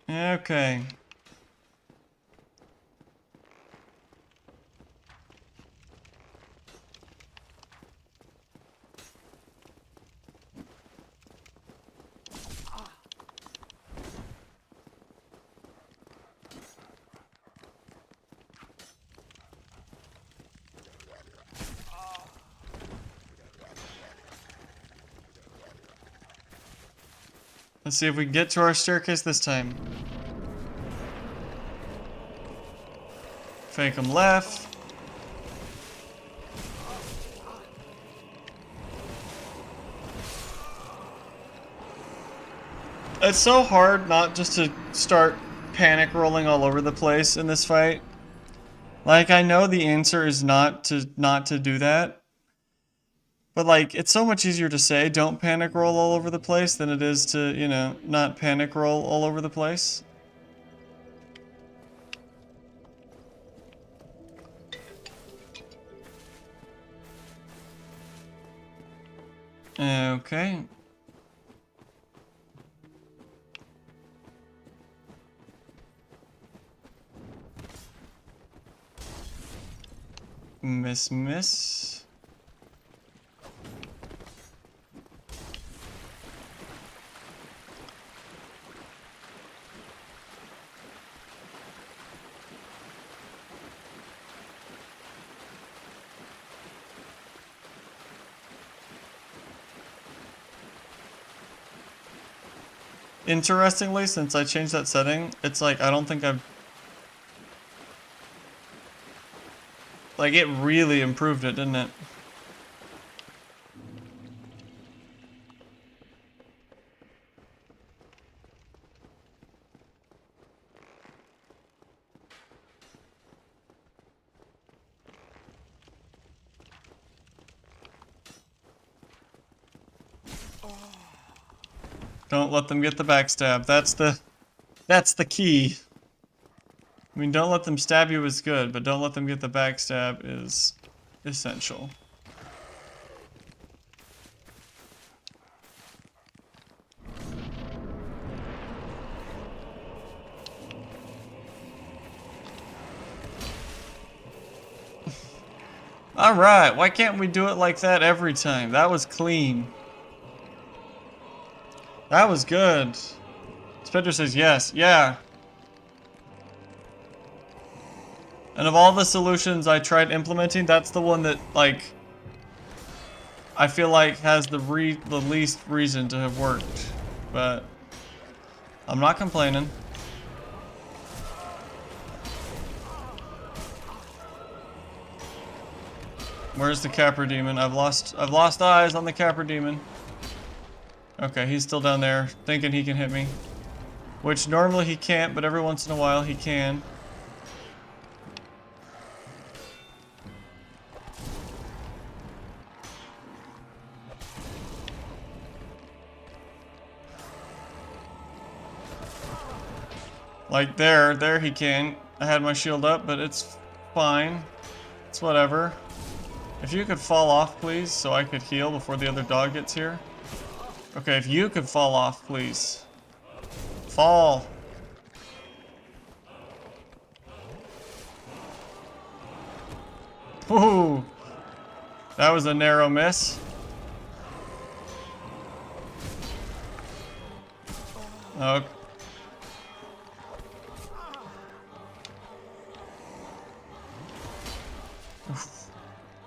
Okay. Let's see if we can get to our staircase this time. Fake him left. It's so hard not just to start panic rolling all over the place in this fight. Like, I know the answer is not to do that. But, like, it's so much easier to say don't panic roll all over the place than it is to, you know, not panic roll all over the place. Okay. Miss. Interestingly, since I changed that setting, it's like, I don't think I've... Like, it really improved it, didn't it? Don't let them get the backstab. That's the key. I mean, don't let them stab you is good, but don't let them get the backstab is essential. Alright, why can't we do it like that every time? That was clean. That was good. Spectre says yes. Yeah. And of all the solutions I tried implementing, that's the one that, like, I feel like has the least reason to have worked. But I'm not complaining. Where's the Capra demon? I've lost eyes on the Capra demon. Okay, he's still down there, thinking he can hit me. Which normally he can't, but every once in a while he can. Like there he can. I had my shield up, but it's fine. It's whatever. If you could fall off, please, so I could heal before the other dog gets here. Okay, if you could fall off, please. Fall. Ooh. That was a narrow miss. Oh.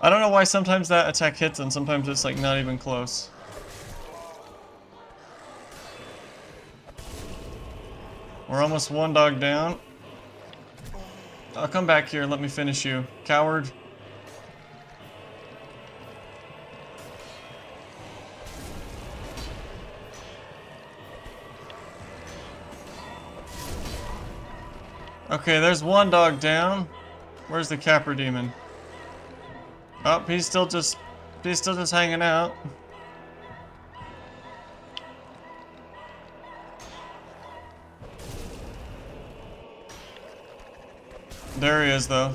I don't know why sometimes that attack hits and sometimes it's like not even close. We're almost one dog down. I'll come back here and let me finish you, coward. Okay, there's one dog down. Where's the Capra demon? Oh, he's still just hanging out. There he is, though.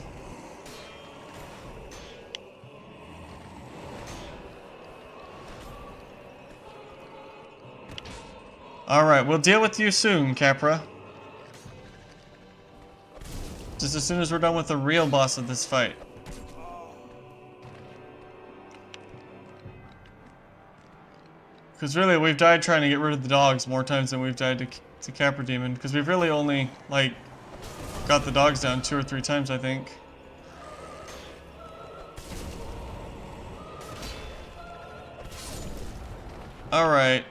Alright, we'll deal with you soon, Capra. Just as soon as we're done with the real boss of this fight. Because really, we've died trying to get rid of the dogs more times than we've died to Capra Demon. Because we've really only, like, got the dogs down 2 or 3 times, I think. Alright.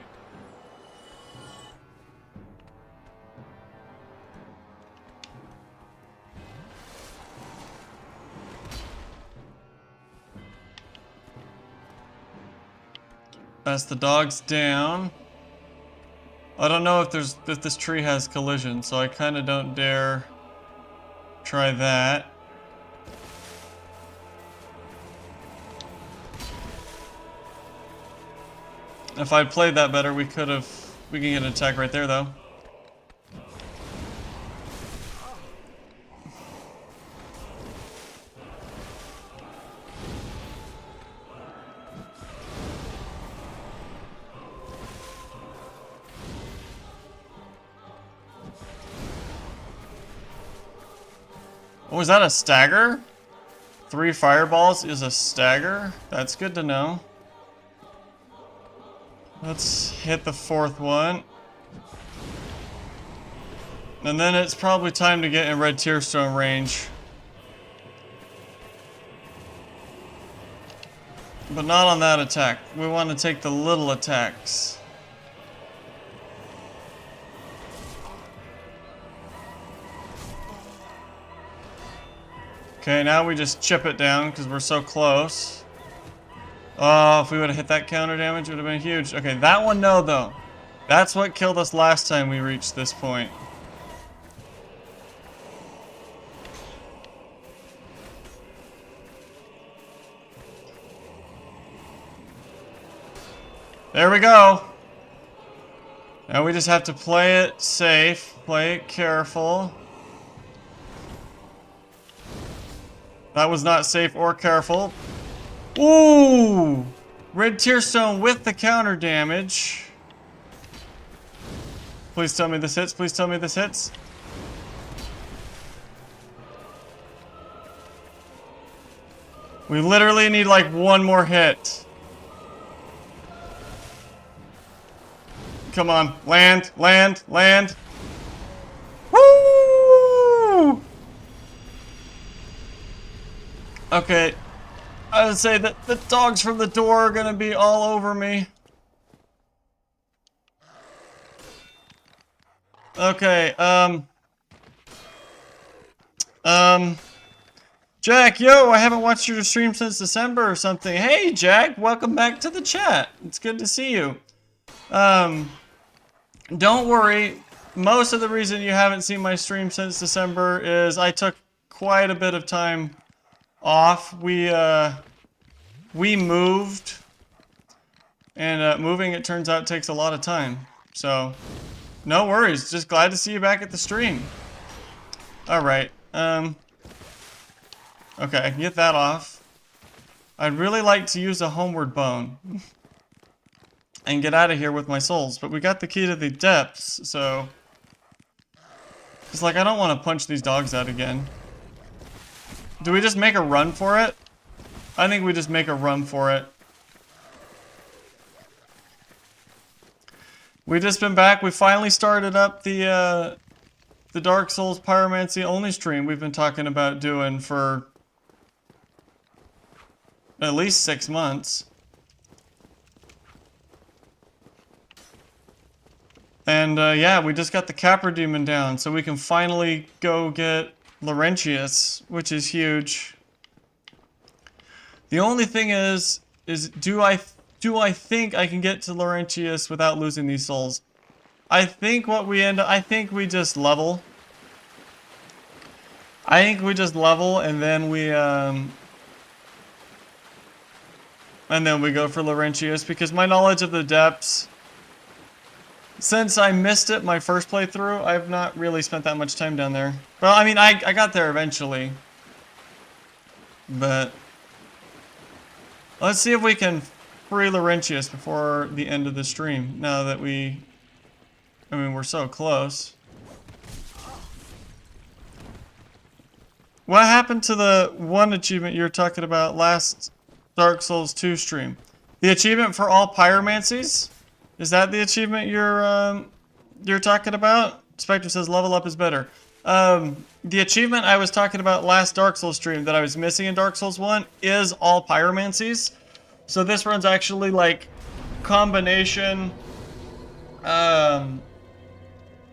That's the dogs down. I don't know if this tree has collision, so I kind of don't dare try that. If I'd played that better, we can get an attack right there, though. Oh, is that a stagger? 3 fireballs is a stagger? That's good to know. Let's hit the 4th one. And then it's probably time to get in red tearstone range. But not on that attack. We want to take the little attacks. Okay, now we just chip it down because we're so close. Oh, if we would have hit that counter damage, it would have been huge. Okay, that one, no, though. That's what killed us last time we reached this point. There we go. Now we just have to play it safe, play it careful. That was not safe or careful. Ooh! Red Tearstone with the counter damage. Please tell me this hits. Please tell me this hits. We literally need like one more hit. Come on. Land, land, land. Woo! Okay. I would say that the dogs from the door are gonna be all over me. Okay, Jack, yo, I haven't watched your stream since December or something. Hey, Jack, welcome back to the chat. It's good to see you. Don't worry. Most of the reason you haven't seen my stream since December is I took quite a bit of time off. We moved, and moving, it turns out, takes a lot of time. So, no worries. Just glad to see you back at the stream. Alright, okay, I can get that off. I'd really like to use a homeward bone and get out of here with my souls, but we got the key to the depths, so it's like I don't want to punch these dogs out again. Do we just make a run for it? I think we just make a run for it. We just been back. We finally started up the Dark Souls Pyromancy-only stream we've been talking about doing for at least 6 months. And yeah, we just got the Capra demon down, so we can finally go get Laurentius, which is huge. The only thing is do I think I can get to Laurentius without losing these souls? I think we just level. I think we just level and then we go for Laurentius, because my knowledge of the depths, since I missed it my first playthrough, I've not really spent that much time down there. Well, I mean, I got there eventually. But let's see if we can free Laurentius before the end of the stream, now that we're so close. What happened to the one achievement you were talking about last Dark Souls 2 stream? The achievement for all pyromancies? Is that the achievement you're talking about? Spectre says level up is better. The achievement I was talking about last Dark Souls stream that I was missing in Dark Souls 1 is all pyromancies. So this one's actually like combination. Oh,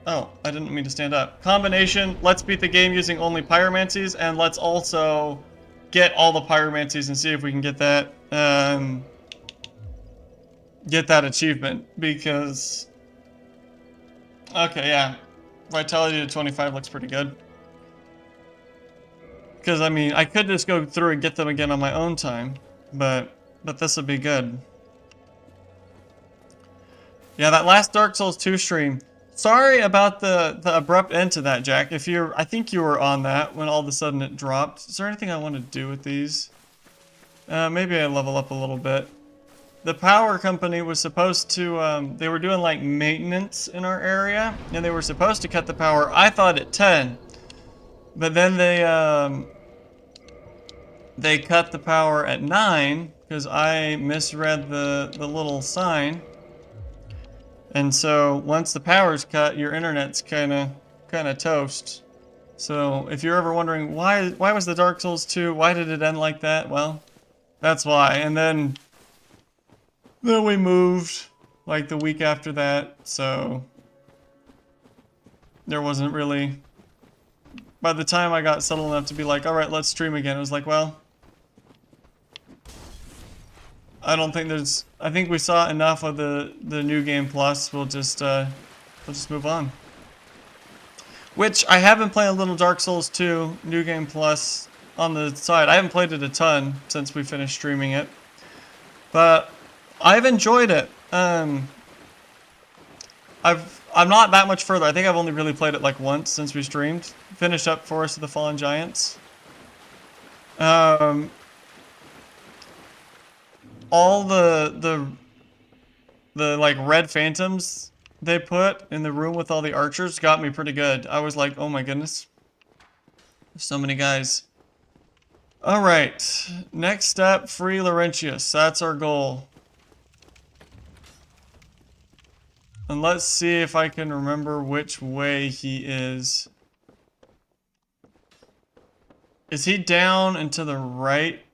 I didn't mean to stand up. Combination, let's beat the game using only pyromancies, and let's also get all the pyromancies and see if we can get that achievement, because okay, yeah, vitality to 25 looks pretty good. Because I mean, I could just go through and get them again on my own time, but this would be good. Yeah, that last Dark Souls 2 stream. Sorry about the abrupt end to that, Jack. I think you were on that when all of a sudden it dropped. Is there anything I want to do with these? Maybe I level up a little bit. The power company was supposed to, they were doing like maintenance in our area, and they were supposed to cut the power, I thought, at 10. But then they cut the power at 9, because I misread the little sign. And so once the power's cut, your internet's kind of toast. So if you're ever wondering why was the Dark Souls 2, why did it end like that? Well, that's why. And then we moved like the week after that, so there wasn't really, by the time I got settled enough to be like, all right, let's stream again, it was like, well, I don't think I think we saw enough of the New Game Plus. We'll just move on. Which, I have been playing a little Dark Souls 2 New Game Plus on the side. I haven't played it a ton since we finished streaming it, but I've enjoyed it. I'm not that much further. I think I've only really played it like once since we streamed. Finished up Forest of the Fallen Giants. All the like red phantoms they put in the room with all the archers got me pretty good. I was like, oh my goodness, there's so many guys. All right, next step, free Laurentius. That's our goal. And let's see if I can remember which way he is. Is he down and to the right?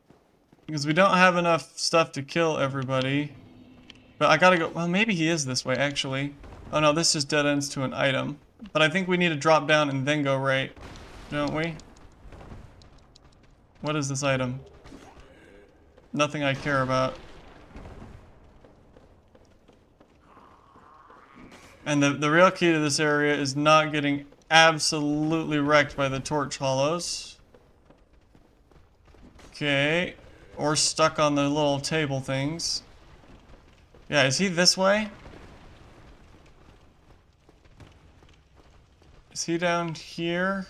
Because we don't have enough stuff to kill everybody. But I gotta go, well, maybe he is this way, actually. Oh no, this just dead ends to an item. But I think we need to drop down and then go right, don't we? What is this item? Nothing I care about. And the real key to this area is not getting absolutely wrecked by the torch hollows. Okay. Or stuck on the little table things. Yeah, is he this way? Is he down here?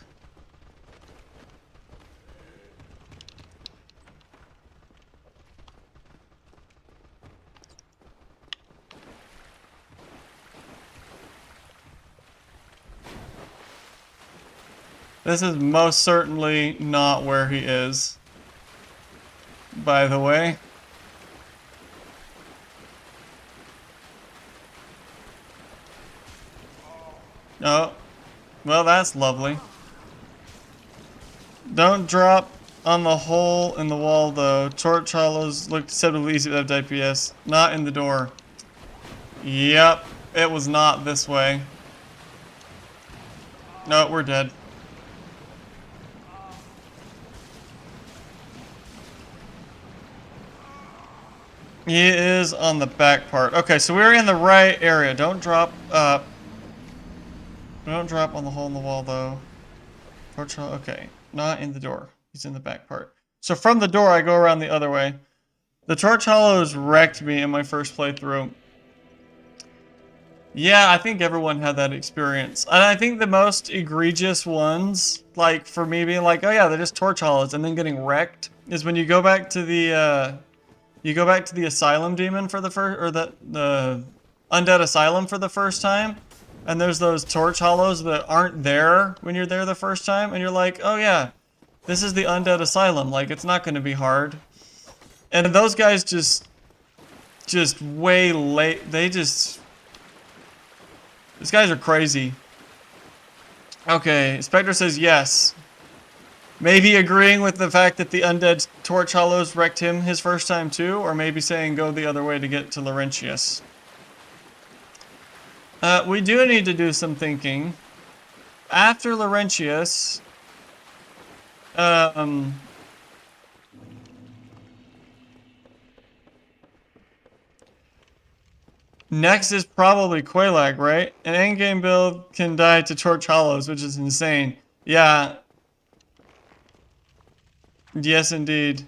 This is most certainly not where he is, by the way. Oh, well, that's lovely. Don't drop on the hole in the wall, though. Torch hollows look deceptively easy without DPS. Not in the door. Yep, it was not this way. No, we're dead. He is on the back part. Okay, so we're in the right area. Don't drop up. Don't drop on the hole in the wall, though. Torch hollow. Okay, not in the door. He's in the back part. So from the door, I go around the other way. The torch hollows wrecked me in my first playthrough. Yeah, I think everyone had that experience. And I think the most egregious ones, like for me being like, oh yeah, they're just torch hollows and then getting wrecked, is when you go back to the asylum demon for the first, or the undead asylum for the first time, and there's those torch hollows that aren't there when you're there the first time, and you're like, oh yeah, this is the undead asylum, like it's not going to be hard. And those guys just way late, these guys are crazy. Okay, Spectre says yes. Maybe agreeing with the fact that the undead torch hollows wrecked him his first time too, or maybe saying go the other way to get to Laurentius. We do need to do some thinking. After Laurentius, next is probably Quelaag, right? An endgame build can die to torch hollows, which is insane. Yeah. Yes, indeed.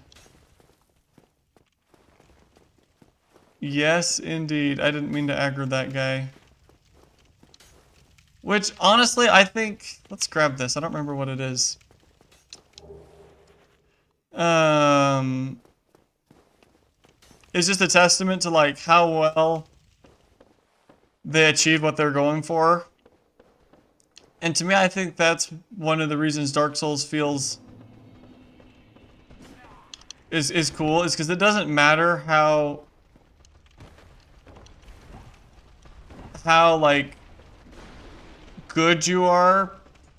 Yes, indeed. I didn't mean to aggro that guy. Which, honestly, I think... Let's grab this. I don't remember what it is. It's just a testament to, like, how well they achieved what they're going for. And to me, I think that's one of the reasons Dark Souls feels... is cool, is because it doesn't matter how like good you are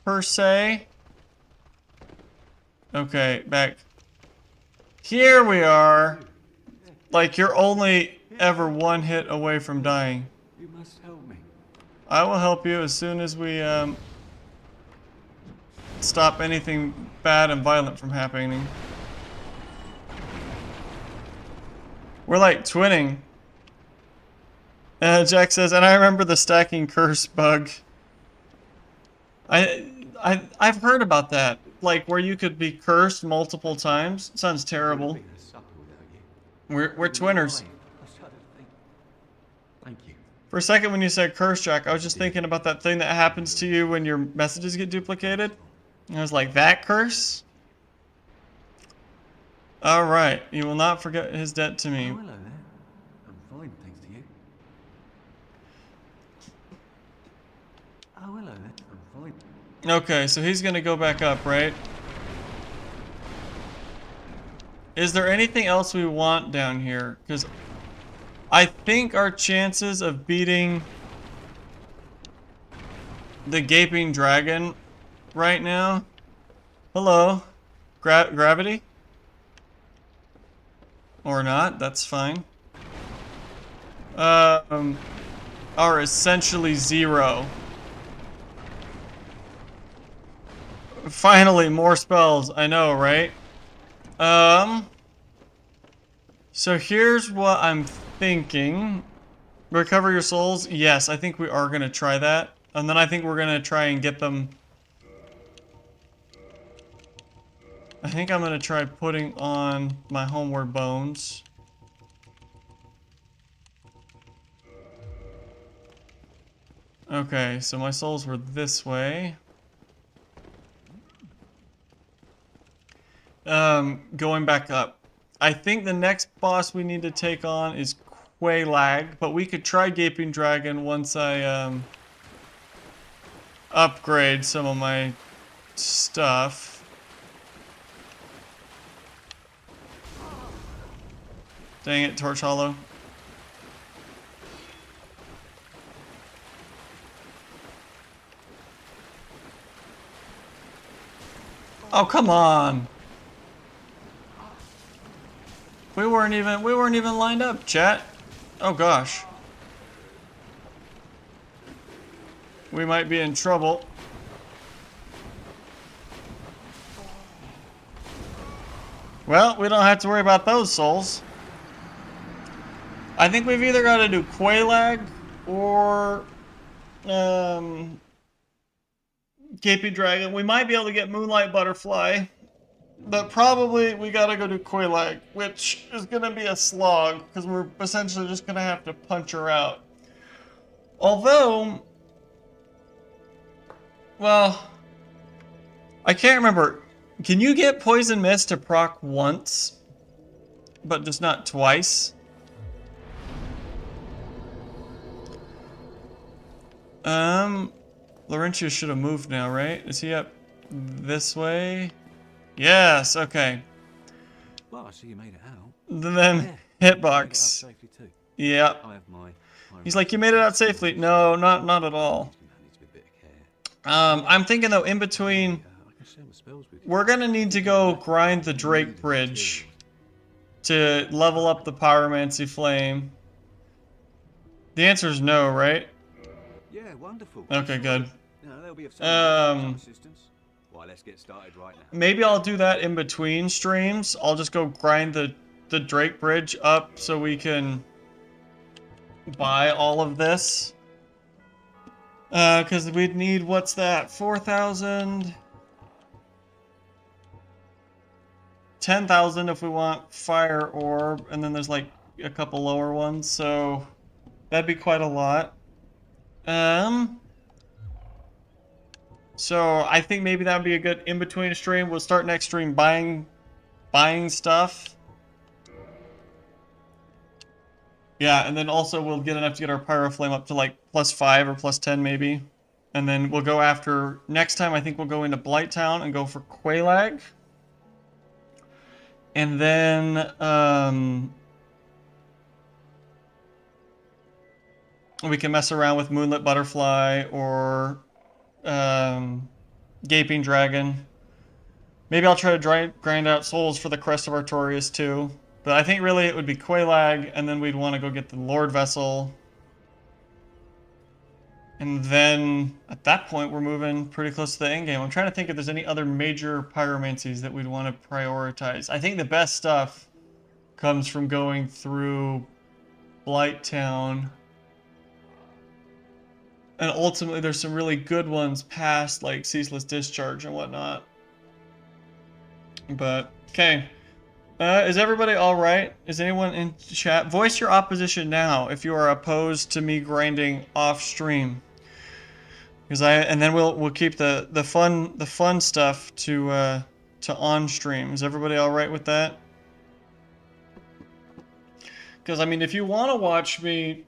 per se. Okay, back here we are. Like you're only ever one hit away from dying. You must help me. I will help you as soon as we stop anything bad and violent from happening. We're like twinning. Jack says, and I remember the stacking curse bug. I've heard about that. Like where you could be cursed multiple times. Sounds terrible. We're twinners. Thank you. For a second when you said curse, Jack, I was just thinking about that thing that happens to you when your messages get duplicated. And I was like, that curse? Alright, you will not forget his debt to me. Oh, hello there. I'm fine, thanks to you. Oh, hello there. I'm fine. Okay, so he's gonna go back up, right? Is there anything else we want down here? Because I think our chances of beating the gaping dragon right now... Hello? Gravity? Or not, that's fine. Are essentially zero. Finally, more spells. I know, right? So here's what I'm thinking. Recover your souls? Yes, I think we are gonna try that. And then I think we're gonna try and get them... I think I'm gonna try putting on my homeward bones. Okay, so my souls were this way. Going back up. I think the next boss we need to take on is Quelaag, but we could try Gaping Dragon once I upgrade some of my stuff. Dang it, Torch Hollow. Oh, come on. We weren't even lined up, chat. Oh gosh. We might be in trouble. Well, we don't have to worry about those souls. I think we've either got to do Quelaag or Gaping Dragon. We might be able to get Moonlight Butterfly, but probably we got to go do Quelaag, which is going to be a slog because we're essentially just going to have to punch her out. Although, well, I can't remember. Can you get Poison Mist to proc once, but just not twice? Laurentius should have moved now, right? Is he up this way? Yes, okay. Well, I see you made it out. Then hitbox. Yeah. He's like, you made it out safely. No, not at all. I'm thinking though, in between, we're gonna need to go grind the Drake Bridge to level up the Pyromancy Flame. The answer is no, right? Yeah, wonderful. Okay, good. There'll be some assistance. Well, let's get started right now. Maybe I'll do that in between streams. I'll just go grind the Drake Bridge up so we can buy all of this. Because we'd need, what's that, 4,000? 10,000 if we want Fire Orb, and then there's like a couple lower ones, so that'd be quite a lot. So I think maybe that would be a good in-between stream. We'll start next stream buying stuff. Yeah, and then also we'll get enough to get our Pyro Flame up to like +5 or +10 maybe. And then we'll go after, next time I think we'll go into Blighttown and go for Quelaag. And then, we can mess around with Moonlit Butterfly or Gaping Dragon. Maybe I'll try to grind out souls for the Crest of Artorias too. But I think really it would be Quelaag, and then we'd want to go get the Lord Vessel. And then, at that point, we're moving pretty close to the endgame. I'm trying to think if there's any other major pyromancies that we'd want to prioritize. I think the best stuff comes from going through Blighttown. And ultimately, there's some really good ones past, like, Ceaseless Discharge and whatnot. But, okay. Is everybody alright? Is anyone in chat? Voice your opposition now if you are opposed to me grinding off stream. And then we'll keep the fun stuff to on stream. Is everybody alright with that? Because I mean, if you want to watch me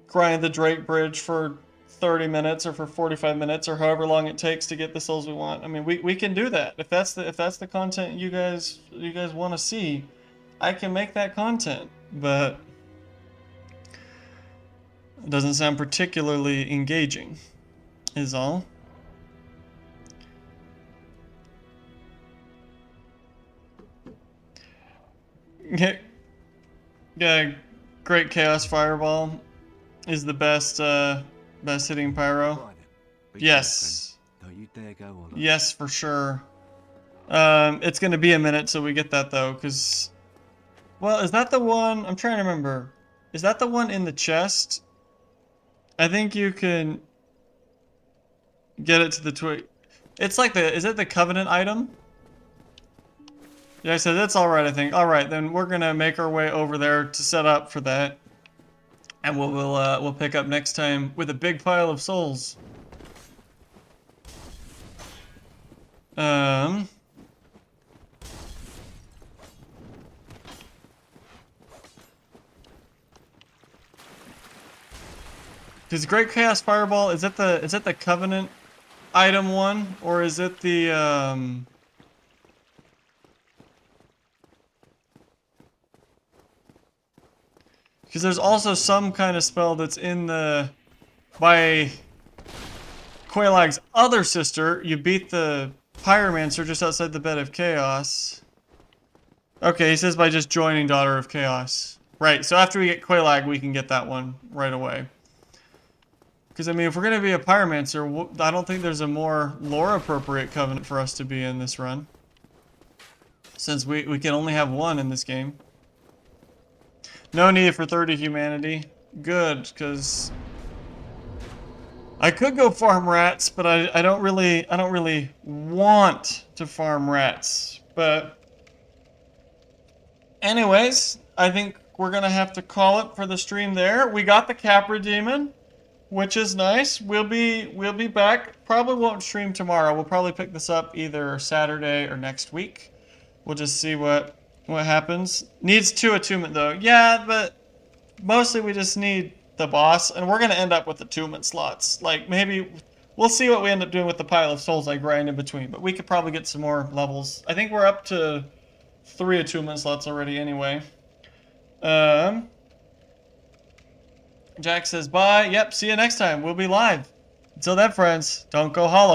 grind the Drake Bridge for 30 minutes or for 45 minutes or however long it takes to get the souls we want. I mean, we can do that. If that's the content you guys want to see, I can make that content. But it doesn't sound particularly engaging, is all. Yeah, Great Chaos Fireball is the best hitting pyro. Yes. Don't you dare go on. Yes, for sure. It's gonna be a minute till we get that though, because, well, is that the one? I'm trying to remember. Is that the one in the chest? I think you can get it to the twig. It's like is it the Covenant item? Yeah, I said that's all right. I think. All right, then we're gonna make our way over there to set up for that. And we'll pick up next time with a big pile of souls. Because Great Chaos Fireball, is it the Covenant item one, or is it the because there's also some kind of spell that's in by Quelaag's other sister. You beat the Pyromancer just outside the bed of chaos. Okay, he says by just joining Daughter of Chaos. Right, so after we get Quelaag, we can get that one right away. Because, I mean, if we're going to be a Pyromancer, I don't think there's a more lore-appropriate covenant for us to be in this run. Since we can only have one in this game. No need for 30 humanity. Good, because I could go farm rats, but I don't really want to farm rats. But anyways, I think we're gonna have to call it for the stream there. We got the Capra demon, which is nice. We'll be back. Probably won't stream tomorrow. We'll probably pick this up either Saturday or next week. We'll just see what happens. Needs 2 attunement though. Yeah, but mostly we just need the boss, and we're gonna end up with attunement slots. Like maybe we'll see what we end up doing with the pile of souls I grind in between. But we could probably get some more levels. I think we're up to 3 attunement slots already anyway. Jack says bye. Yep, see you next time. We'll be live. Until then, friends, don't go hollow.